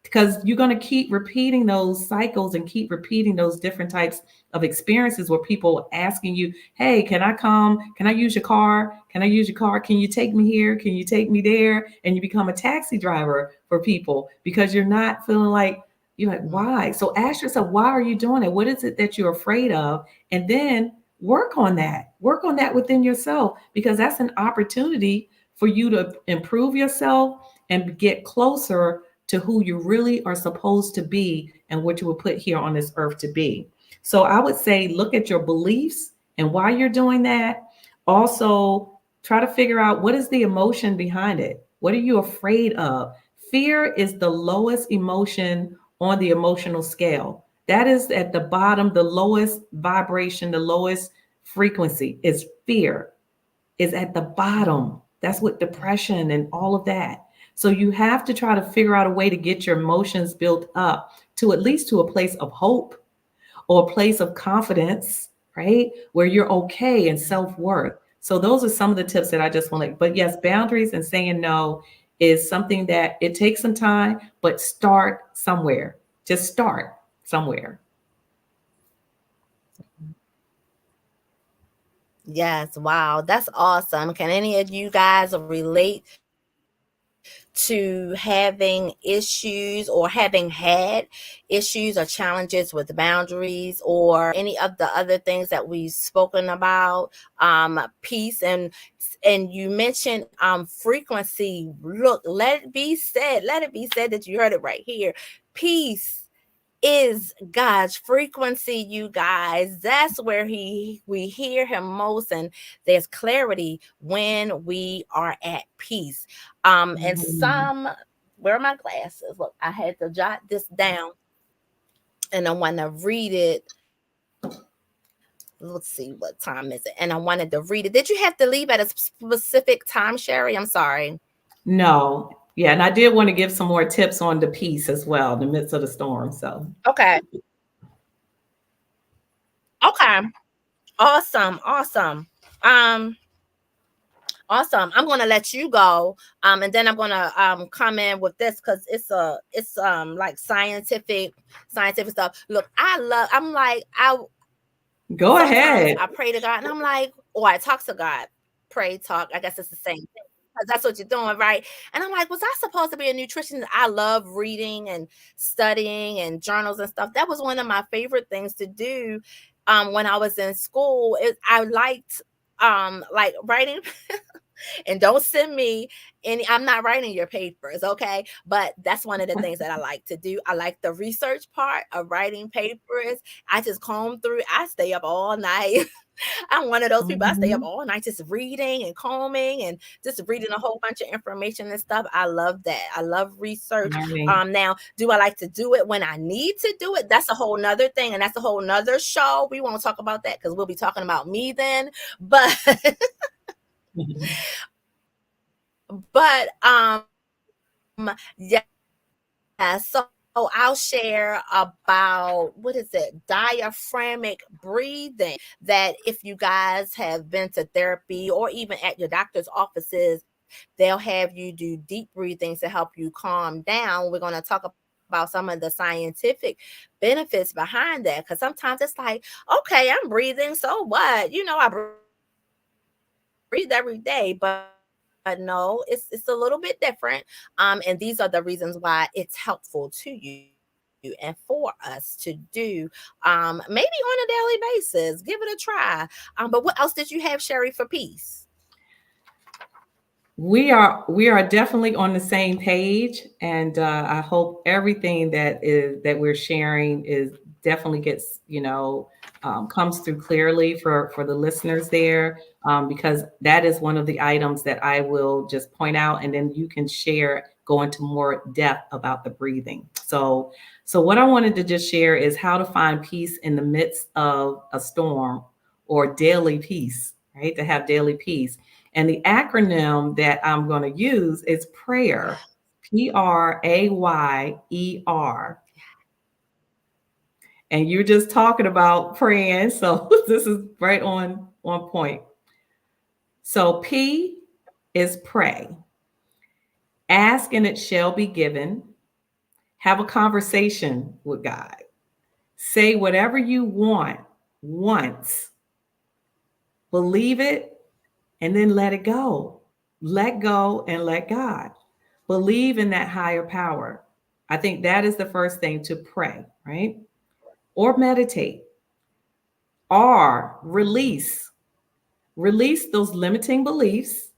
because you're going to keep repeating those cycles and keep repeating those different types of experiences where people asking you, hey, can I come? Can I use your car? Can I use your car? Can you take me here? Can you take me there? And you become a taxi driver for people because you're not feeling like, you're like, why? So ask yourself, why are you doing it? What is it that you're afraid of? And then work on that within yourself, because that's an opportunity for you to improve yourself and get closer to who you really are supposed to be and what you were put here on this earth to be. So I would say look at your beliefs and why you're doing that. Also, try to figure out what is the emotion behind it. What are you afraid of? Fear is the lowest emotion on the emotional scale. That is at the bottom, the lowest vibration, the lowest frequency is fear, is at the bottom. That's what depression and all of that. So you have to try to figure out a way to get your emotions built up to at least to a place of hope or a place of confidence, right? Where you're okay and self-worth. So those are some of the tips that I just want to, but yes, boundaries and saying no is something that it takes some time, but start somewhere. Just start somewhere. Yes, wow, that's awesome. Can any of you guys relate to having issues or having had issues or challenges with boundaries or any of the other things that we've spoken about? Peace, and you mentioned frequency. Look, let it be said that you heard it right here. Peace is God's frequency, you guys. That's where we hear him most, and there's clarity when we are at peace. And Mhm. where are my glasses? Look, I had to jot this down and I want to read it. Let's see, what time is it? And I wanted to read it. Did you have to leave at a specific time, Sherry? I'm sorry. No. Yeah, and I did want to give some more tips on the peace as well, in the midst of the storm. So Okay. Okay. Awesome. Awesome. Um, Awesome. I'm gonna let you go. And then I'm gonna come in with this because it's like scientific stuff. Look, I'm like go sometimes ahead. I pray to God and I'm like, or I talk to God, pray, talk. I guess it's the same thing. Because that's what you're doing, right? And I'm like, was I supposed to be a nutritionist? I love reading and studying and journals and stuff. That was one of my favorite things to do when I was in school. I liked like writing. And don't send me any, I'm not writing your papers, okay? But that's one of the things that I like to do. I like the research part of writing papers. I just comb through, I stay up all night. I'm one of those people. I stay up Mhm. all night just reading and combing and just reading a whole bunch of information and stuff. I love that. I love research. Learning. Now, do I like to do it when I need to do it? That's a whole nother thing, and that's a whole nother show. We won't talk about that because we'll be talking about me then. But yeah, so I'll share about what is it? Diaphragmic breathing. That if you guys have been to therapy or even at your doctor's offices, they'll have you do deep breathing to help you calm down. We're going to talk about some of the scientific benefits behind that because sometimes it's like, okay, I'm breathing, so what? I breathe every day, but no, it's a little bit different. And these are the reasons why it's helpful to you and for us to do, maybe on a daily basis. Give it a try. But what else did you have, Sherry, for peace? We are definitely on the same page, and I hope everything that we're sharing is definitely gets comes through clearly for the listeners there, because that is one of the items that I will just point out, and then you can share, go into more depth about the breathing. So what I wanted to just share is how to find peace in the midst of a storm, or daily peace, right? To have daily peace. And the acronym that I'm going to use is prayer, Prayer. And you're just talking about praying. So this is right on point. So P is pray. Ask and it shall be given. Have a conversation with God. Say whatever you want once. Believe it and then let it go. Let go and let God. Believe in that higher power. I think that is the first thing, to pray, right? Or meditate. R, release. Release those limiting beliefs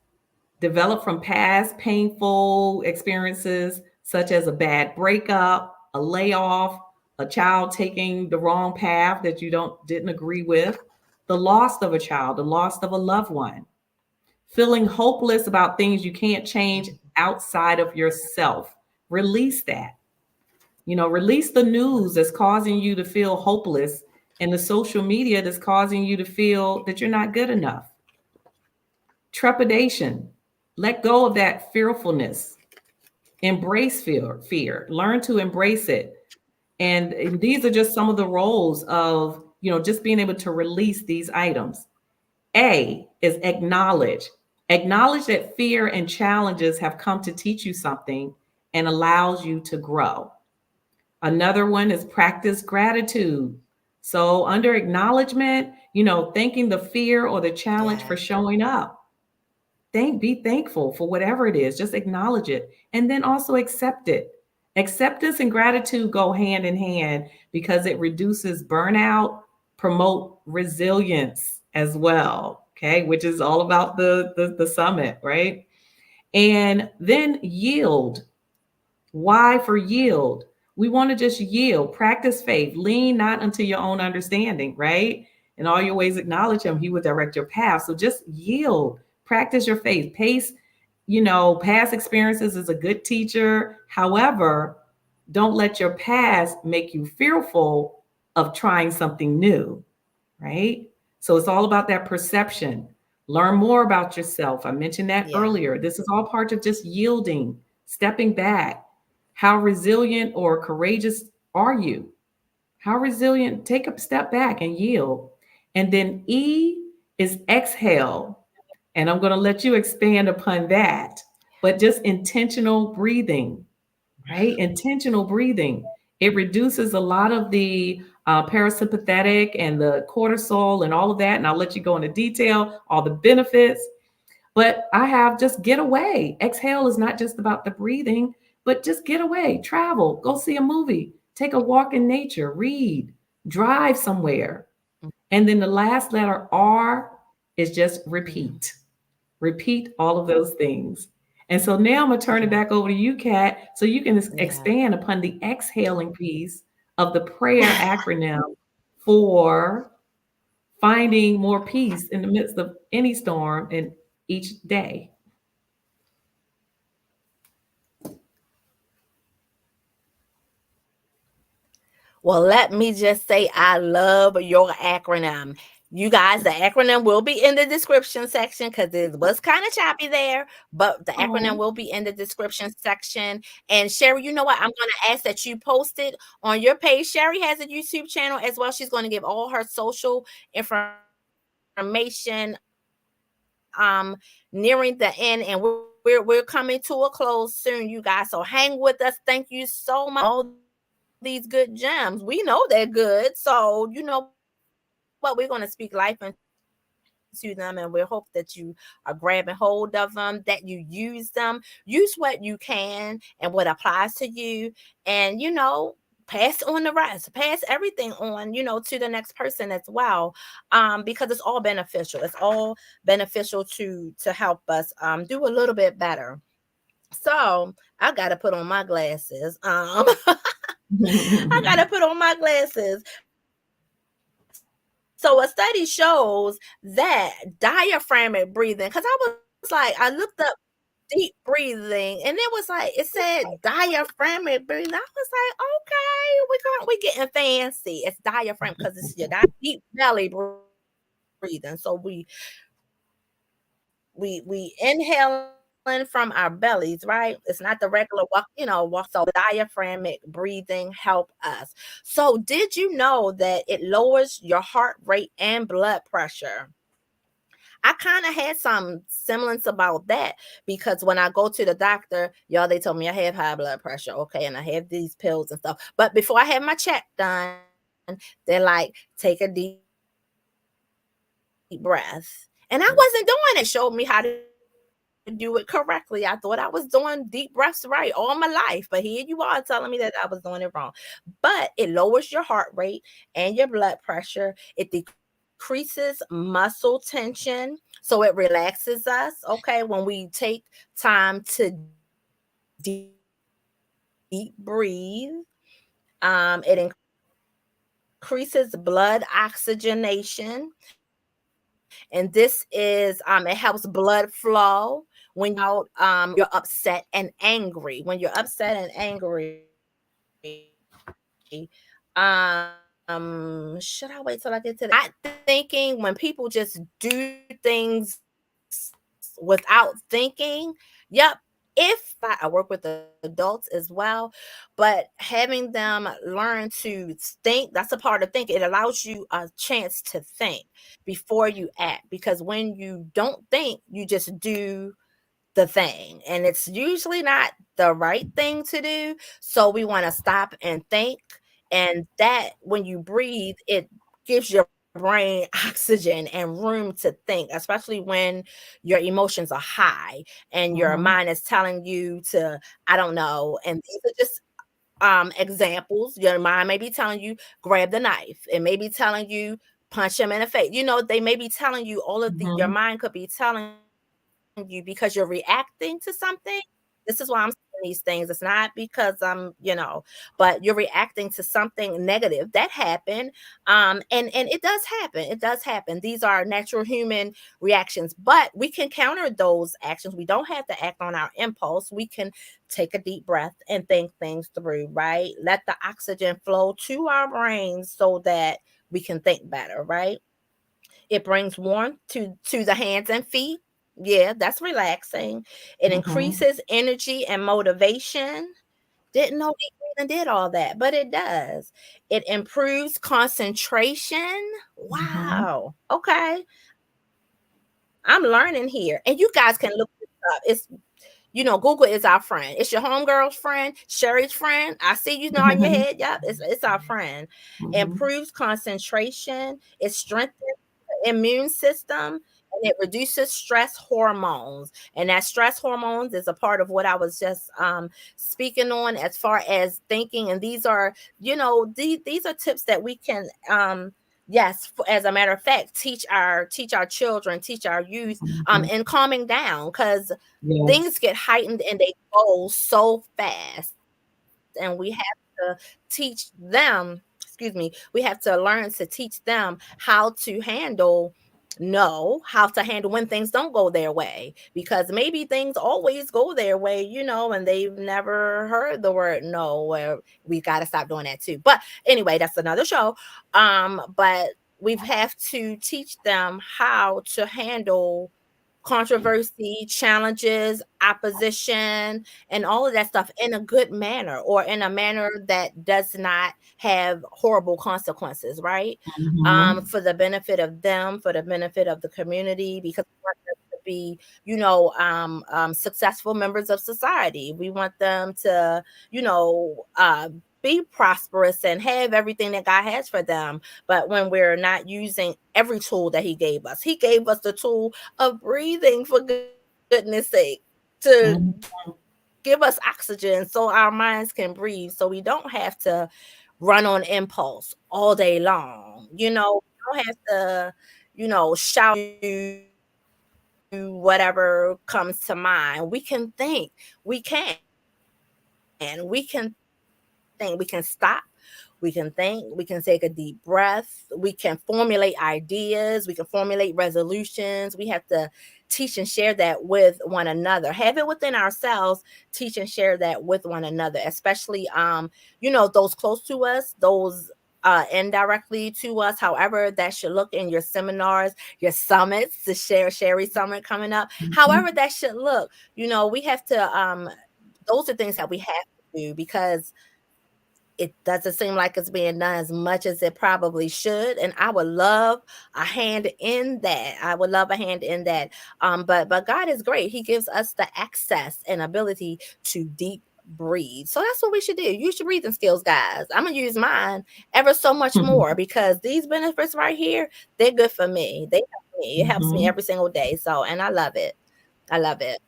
developed from past painful experiences, such as a bad breakup, a layoff, a child taking the wrong path that you didn't agree with, the loss of a child, the loss of a loved one, feeling hopeless about things you can't change outside of yourself. Release that. Release the news that's causing you to feel hopeless and the social media that's causing you to feel that you're not good enough. Trepidation. Let go of that fearfulness. Embrace fear. Learn to embrace it. And these are just some of the roles of, just being able to release these items. A is acknowledge. Acknowledge that fear and challenges have come to teach you something and allows you to grow. Another one is practice gratitude. So under acknowledgement, thanking the fear or the challenge for Yeah. showing up. Be thankful for whatever it is. Just acknowledge it. And then also accept it. Acceptance and gratitude go hand in hand because it reduces burnout, promote resilience as well. Okay, which is all about the summit, right? And then yield. Why for yield? We want to just yield, practice faith, lean not unto your own understanding, right? In all your ways, acknowledge him, he will direct your path. So just yield, practice your faith, pace, past experiences is a good teacher. However, don't let your past make you fearful of trying something new, right? So it's all about that perception. Learn more about yourself. I mentioned that Yeah. earlier. This is all part of just yielding, stepping back. How resilient or courageous are you? How resilient? Take a step back and yield. And then E is exhale. And I'm going to let you expand upon that, but just intentional breathing, right? Intentional breathing. It reduces a lot of the parasympathetic and the cortisol and all of that. And I'll let you go into detail, all the benefits. But I have just get away. Exhale is not just about the breathing, but just get away, travel, go see a movie, take a walk in nature, read, drive somewhere. And then the last letter R is just Mhm. repeat. Repeat all of those things. And so now I'm going to turn it Mhm. back over to you, Kat, so you can Yeah. expand upon the exhaling piece of the prayer acronym for finding more peace in the midst of any storm in each day. Well, let me just say I love your acronym. You guys, the acronym will be in the description section because it was kind of choppy there, but the acronym Oh. will be in the description section. And Sherry, you know what? I'm going to ask that you post it on your page. Sherry has a YouTube channel as well. She's going to give all her social information nearing the end, and we're coming to a close soon, you guys. So hang with us. Thank you so much all these good gems. We know they're good. So you know what? We're going to speak life into them, and we hope that you are grabbing hold of them, that you use them. Use what you can and what applies to you. And pass on the rest, pass everything on, to the next person as well. Because it's all beneficial. It's all beneficial to help us do a little bit better. So I gotta put on my glasses. I gotta put on my glasses. So a study shows that diaphragmatic breathing, because I was like, I looked up deep breathing, and it was like, it said diaphragmatic breathing. I was like, okay, we getting fancy. It's diaphragm because it's your deep belly breathing. So we we inhaling from our bellies, right? It's not the regular walk. So diaphragmatic breathing help us. So did you know that it lowers your heart rate and blood pressure? I kind of had some semblance about that because when I go to the doctor, y'all, they told me I have high blood pressure, okay, and I have these pills and stuff. But before I had my check done, they're like, take a deep breath. And I wasn't doing it. They showed me how to do it correctly. I thought I was doing deep breaths right all my life. But here you are telling me that I was doing it wrong. But it lowers your heart rate and your blood pressure. It decreases muscle tension. So it relaxes us, okay, when we take time to deep breathe. It increases blood oxygenation. And this is it helps blood flow when you're upset and angry. When you're upset and angry, should I wait till I get to that? Not thinking, when people just do things without thinking. Yep. I work with adults as well, but having them learn to think, that's a part of thinking. It allows you a chance to think before you act, because when you don't think, you just do the thing, and it's usually not the right thing to do. So we want to stop and think. And that, when you breathe, it gives your brain oxygen and room to think, especially when your emotions are high and your Mhm. mind is telling you to, I don't know. And these are just examples. Your mind may be telling you, grab the knife. It may be telling you, punch him in the face. They may be telling you all of your Mhm. mind could be telling you, because you're reacting to something. This is why I'm saying these things. It's not because but you're reacting to something negative that happened. And it does happen. It does happen. These are natural human reactions, but we can counter those actions. We don't have to act on our impulse. We can take a deep breath and think things through, right? Let the oxygen flow to our brains so that we can think better, right? It brings warmth to the hands and feet. Yeah, that's relaxing. It Mhm. increases energy and motivation. Didn't know deep breathing did all that, but it does. It improves concentration. Mhm. Wow. Okay. I'm learning here. And you guys can look this up. Google is our friend. It's your homegirl's friend, Sherry's friend. I see you nodding your head. Yep, it's our friend. Mhm. Improves concentration. It strengthens the immune system, and it reduces stress hormones. And that stress hormones is a part of what I was just speaking on as far as thinking. And these are, these are tips that we can yes, as a matter of fact, teach our children, teach our youth Mhm. in calming down, because Yes. things get heightened and they go so fast, and we have to teach them, excuse me, we have to learn to teach them how to how to handle when things don't go their way, because maybe things always go their way, and they've never heard the word no, where we got to stop doing that too. But anyway, that's another show. But we have to teach them how to handle controversy, challenges, opposition, and all of that stuff in a good manner, or in a manner that does not have horrible consequences, right? Mhm. For the benefit of them, for the benefit of the community, because we want them to be, successful members of society. We want them to, be prosperous and have everything that God has for them. But when we're not using every tool that He gave us the tool of breathing, for goodness sake, to Mhm. give us oxygen so our minds can breathe, so we don't have to run on impulse all day long. We don't have to, shout whatever comes to mind. We can think. We can think. We can stop. We can take a deep breath. We can formulate ideas. We can formulate resolutions. We have to teach and share that with one another. Have it within ourselves. Teach and share that with one another, especially those close to us, those indirectly to us, however that should look in your seminars, your summits, the Sherry Summit coming up, Mhm. however that should look. We have to, those are things that we have to do because it doesn't seem like it's being done as much as it probably should. And I would love a hand in that. I would love a hand in that. But God is great. He gives us the access and ability to deep breathe. So that's what we should do. Use your breathing skills, guys. I'm gonna use mine ever so much more because these benefits right here, they're good for me. They help me. It helps me Mhm. every single day. So and I love it. I love it.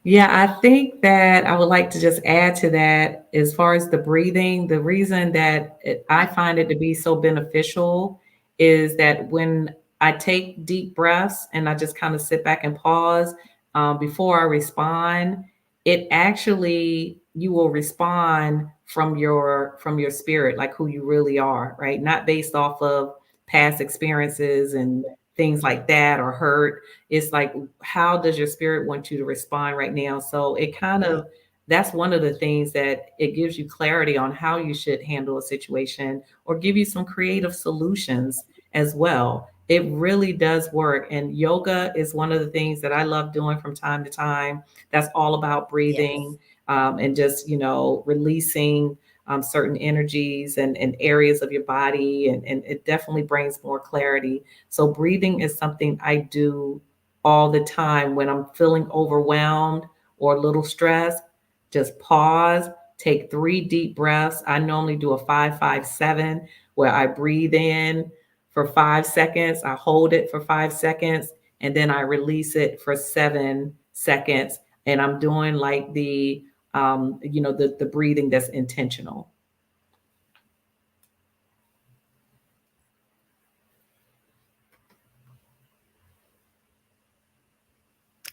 Yeah, I think that I would like to just add to that as far as the breathing. The reason that I find it to be so beneficial is that when I take deep breaths and I just kind of sit back and pause before I respond, it actually you will respond from your spirit, like who you really are, right? Not based off of past experiences and things like that or hurt. It's like, how does your spirit want you to respond right now? So it kind of, that's one of the things that it gives you clarity on how you should handle a situation or give you some creative solutions as well. It really does work. And yoga is one of the things that I love doing from time to time. That's all about Yes. breathing and just, releasing certain energies and areas of your body. And it definitely brings more clarity. So breathing is something I do all the time when I'm feeling overwhelmed or a little stressed. Just pause, take 3 deep breaths. I normally do a 5-5-7 where I breathe in for 5 seconds, I hold it for 5 seconds, and then I release it for 7 seconds. And I'm doing like the breathing that's intentional.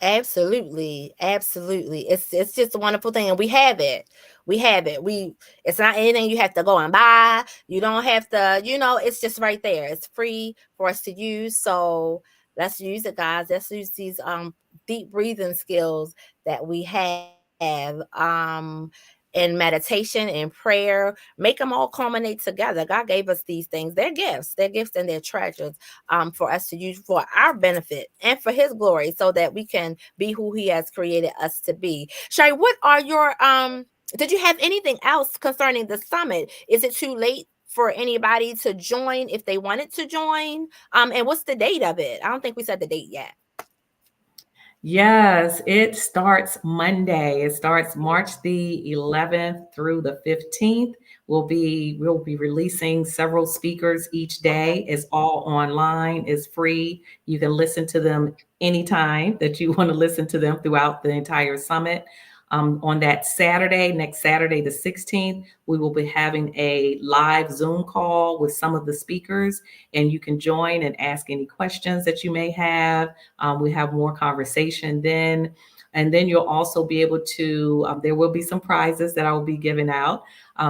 Absolutely, absolutely. It's just a wonderful thing, and we have it. We have it. It's not anything you have to go and buy. You don't have to, it's just right there. It's free for us to use. So let's use it, guys. Let's use these deep breathing skills that we have in meditation and prayer. Make them all culminate together. God gave us these things. They're gifts and they're treasures for us to use for our benefit and for his glory so that we can be who he has created us to be. Shay, what are your did you have anything else concerning the summit? Is it too late for anybody to join if they wanted to join? And what's the date of it? I don't think we said the date yet. Yes, it starts Monday. It starts March the 11th through the 15th. We'll be releasing several speakers each Okay. day. It's all online, it's free. You can listen to them anytime that you want to listen to them throughout the entire summit. On that Saturday, next Saturday, the 16th, we will be having a live Zoom call with some of the speakers, and you can join and ask any questions that you may have. We have more conversation then. And then you'll also be able to, there will be some prizes that I will be giving out.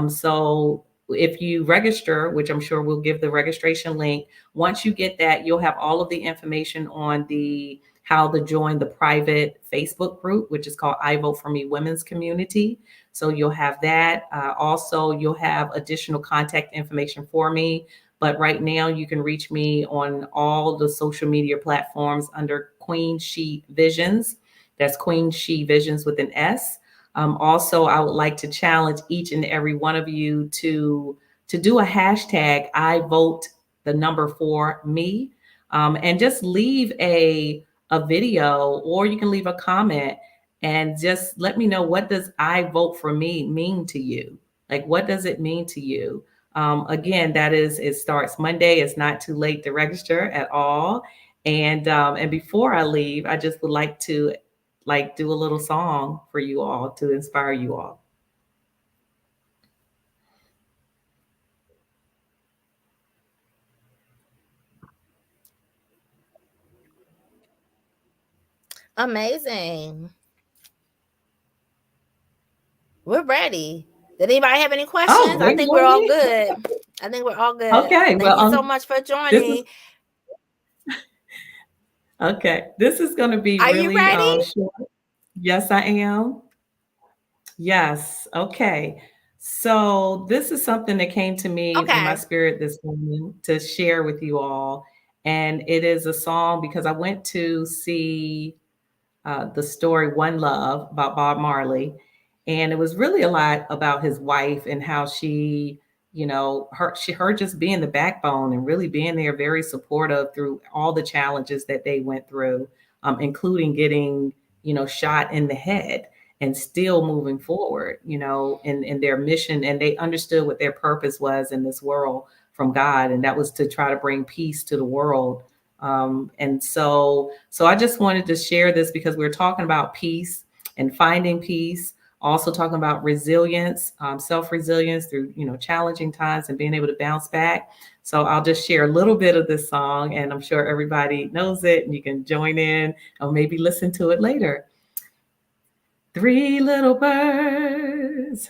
So if you register, which I'm sure we'll give the registration link, once you get that, you'll have all of the information on the how to join the private Facebook group, which is called I Vote for Me Women's Community. So you'll have that. Also, you'll have additional contact information for me. But right now, you can reach me on all the social media platforms under Queen She Visions. That's Queen She Visions with an S. Also, I would like to challenge each and every one of you to do a hashtag I vote the number for me, and just leave a video, or you can leave a comment and just let me know, what does I vote for me mean to you? Like, what does it mean to you? Again, it starts Monday. It's not too late to register at all. And before I leave, I just would like to do a little song for you all to inspire you all. Amazing. We're ready. Did anybody have any Oh, questions? I we're think we're all ready. good. I think we're all good. Okay, Thank well, you so much for this is joining. okay. This is going to be Are you really ready? short. Yes, I am. Yes. Okay. So this is something that came to me in my Okay. spirit this morning to share with you all. And it is a song because I went to see the story One Love about Bob Marley. And it was really a lot about his wife and how she, her just being the backbone and really being there, very supportive through all the challenges that they went through, including getting, shot in the head and still moving forward, in their mission. And they understood what their purpose was in this world from God. And that was to try to bring peace to the world. And so I just wanted to share this because we're talking about peace and finding peace, also talking about resilience, self-resilience through, challenging times and being able to bounce back. So I'll just share a little bit of this song and I'm sure everybody knows it and you can join in or maybe listen to it later. Three little birds,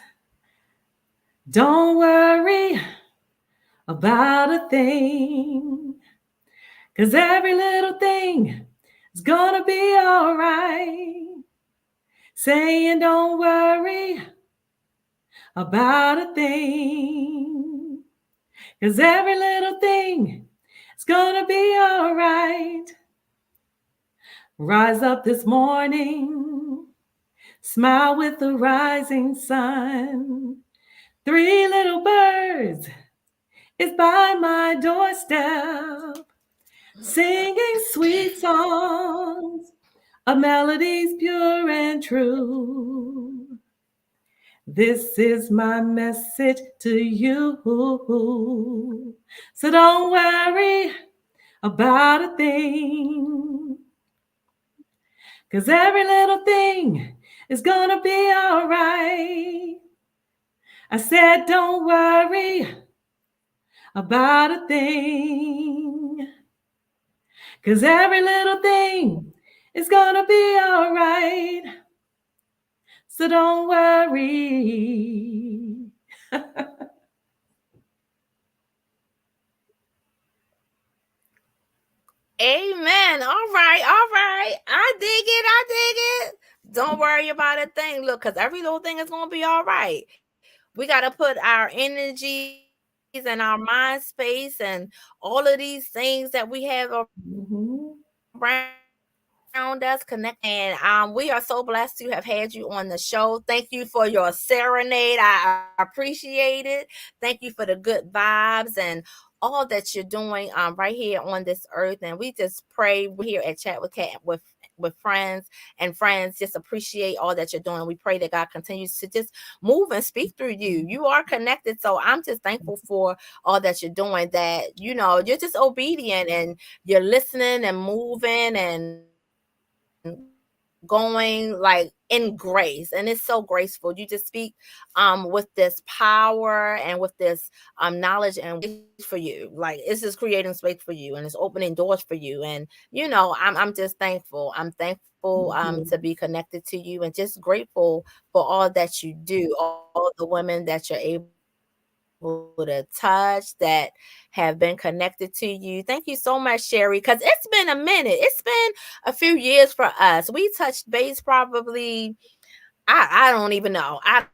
don't worry about a thing, 'cause every little thing is gonna be all right. Saying don't worry about a thing, 'cause every little thing is gonna be all right. Rise up this morning, smile with the rising sun. Three little birds is by my doorstep, singing sweet songs of melodies pure and true. This is my message to you. So don't worry about a thing, 'cause every little thing is gonna be all right. I said don't worry about a thing, 'cause every little thing is gonna be all right. So don't worry. Amen. All right. All right. I dig it. I dig it. Don't worry about a thing. Look, because every little thing is going to be all right. We got to put our energies and our mind space and all of these things that we have around us connect to our Mhm. purpose. And we are so blessed to have had you on the show. Thank you for your serenade. I appreciate it. Thank you for the good vibes and all that you're doing right here on this earth. And we just pray. We here at Chat with Cat with friends and friends just appreciate all that you're doing. We pray that God continues to just move and speak through you. You are connected. So I'm just thankful for all that you're doing, that you're just obedient and you're listening and moving and going like in grace, and it's so graceful. You just speak with this power and with this knowledge and wisdom for you. Like it's just creating space for you and it's opening doors for you. And I'm just thankful. I'm thankful Mhm. to be connected to you and just grateful for all that you do, all the women that you're able to touch that have been connected to you. Thank you so much, Sherry, because it's been a minute. It's been a few years for us. We touched base probably, I don't even know. I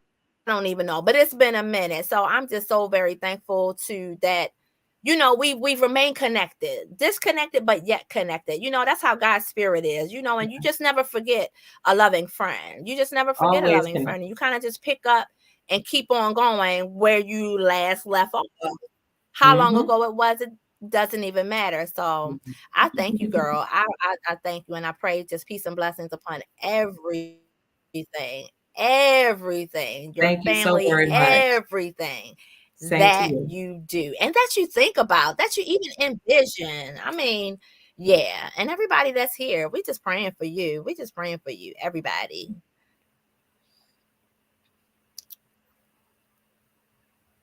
don't even know, but it's been a minute. So I'm just so very thankful to that. We've remained connected, disconnected, but yet connected. That's how God's spirit is, and you just never forget a loving friend. You just never forget a loving friend. And you Always kind of connect. just pick up and keep on going where you last left off. How long ago it Mhm. was, it doesn't even matter. So I thank you, girl. I thank you, and I pray just peace and blessings upon everything, your Thank you family, so very much. everything that Same to you. you do and that you think about, that you even envision. I mean, yeah. And everybody that's here, we just praying for you. We just praying for you, everybody.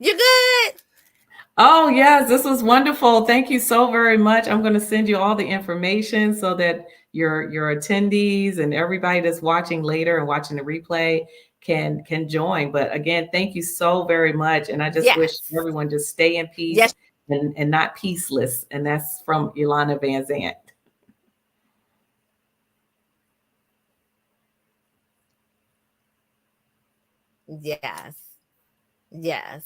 You good? Oh, yes, this was wonderful. Thank you so very much. I'm going to send you all the information so that your attendees and everybody that's watching later and watching the replay can join. But again, thank you so very much. And I just wish Yes. everyone just stay in peace Yes. and not peaceless. And that's from Ilana Van Zant. Yes. Yes.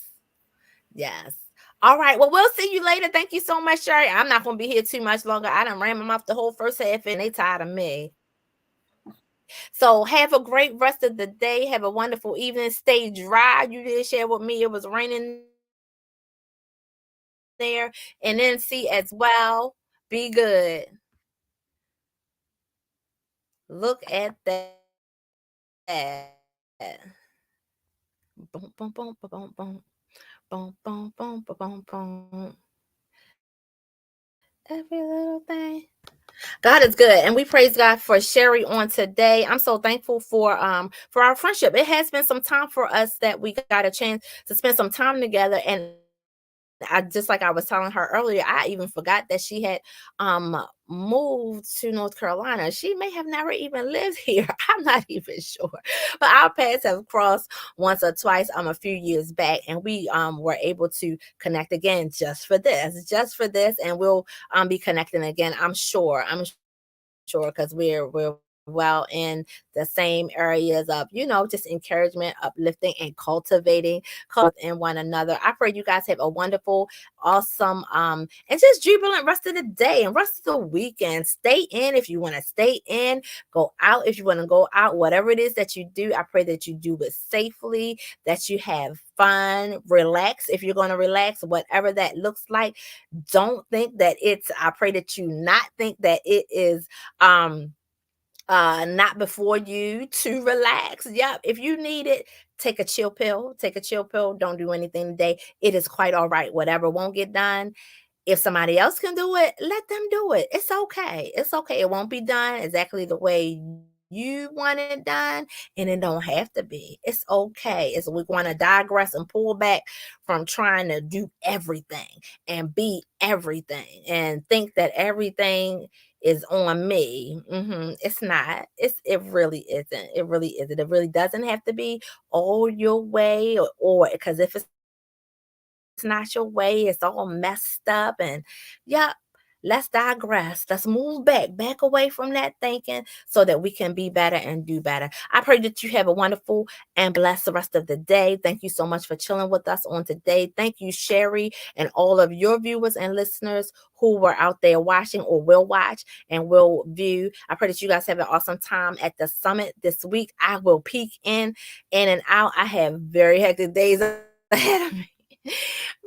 Yes. All right. Well, we'll see you later. Thank you so much, Sherry. I'm not going to be here too much longer. I done ran them off the whole first half and they tired of me. So have a great rest of the day. Have a wonderful evening. Stay dry. You did share with me. It was raining there. And then see as well. Be good. Look at that. Boom, boom, boom, boom, boom, boom, boom. Boom, boom, boom, boom, boom, boom. Every little thing. God is good, and we praise God for Sherry on today. I'm so thankful for our friendship. It has been some time for us that we got a chance to spend some time together, and I just like I was telling her earlier, I even forgot that she had moved to North Carolina. She may have never even lived here. I'm not even sure, but our paths have crossed once or twice a few years back, and we were able to connect again just for this, and we'll be connecting again. I'm sure because we're well in the same areas of, just encouragement, uplifting, and cultivating within one another. I pray you guys have a wonderful, awesome, and just jubilant rest of the day and rest of the weekend. Stay in if you want to stay in. Go out if you want to go out. Whatever it is that you do, I pray that you do it safely, that you have fun, relax if you're going to relax, whatever that looks like. Don't think that it's, I pray that you not think that it is not before you to relax. Yep, if you need it, take a chill pill, don't do anything today. It is quite all right. Whatever won't get done, if somebody else can do it, let them do it. It's okay. It's okay. It won't be done exactly the way you want it done, and it don't have to be. It's okay. It's, we want to digress and pull back from trying to do everything and be everything and think that everything is on me. It's not. It really isn't. It really isn't. It really doesn't have to be all your way, or because if it's not your way, it's all messed up. And yeah, let's digress. Let's move back away from that thinking so that we can be better and do better. I pray that you have a wonderful and blessed the rest of the day. Thank you so much for chilling with us on today. Thank you, Sherry, and all of your viewers and listeners who were out there watching or will watch and will view. I pray that you guys have an awesome time at the summit this week. I will peek in and out. I have very hectic days ahead of me.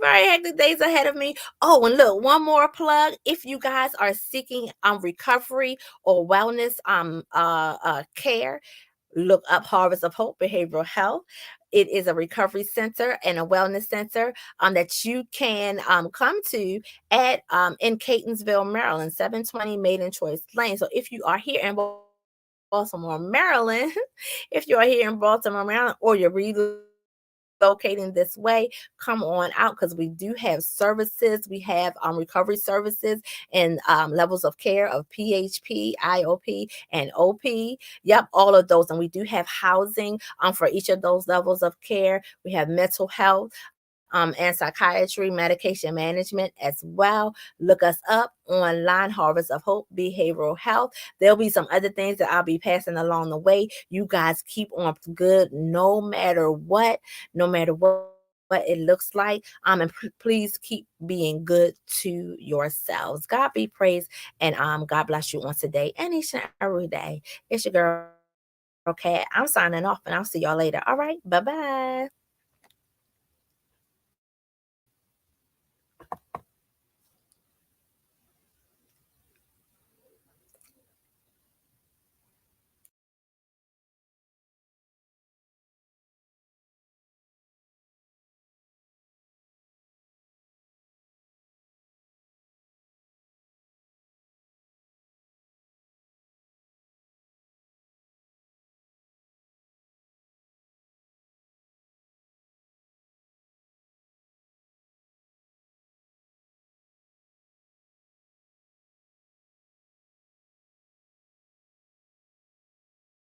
Very hectic days ahead of me. Oh, and look, one more plug. If you guys are seeking recovery or wellness care, look up Harvest of Hope Behavioral Health. It is a recovery center and a wellness center that you can come to at in Catonsville, Maryland, 720 Maiden Choice Lane. So if you are here in Baltimore, Maryland, if you are here in Baltimore, Maryland, or you're relocating this way, come on out because we do have services. We have recovery services and levels of care of PHP, IOP, and OP. Yep, all of those. And we do have housing for each of those levels of care. We have mental health and psychiatry, medication management as well. Look us up online, Harvest of Hope Behavioral Health. There'll be some other things that I'll be passing along the way. You guys keep on good no matter what it looks like. And please keep being good to yourselves. God be praised, and God bless you on today and each and every day. It's your girl Kat. I'm signing off, and I'll see y'all later. All right, bye bye.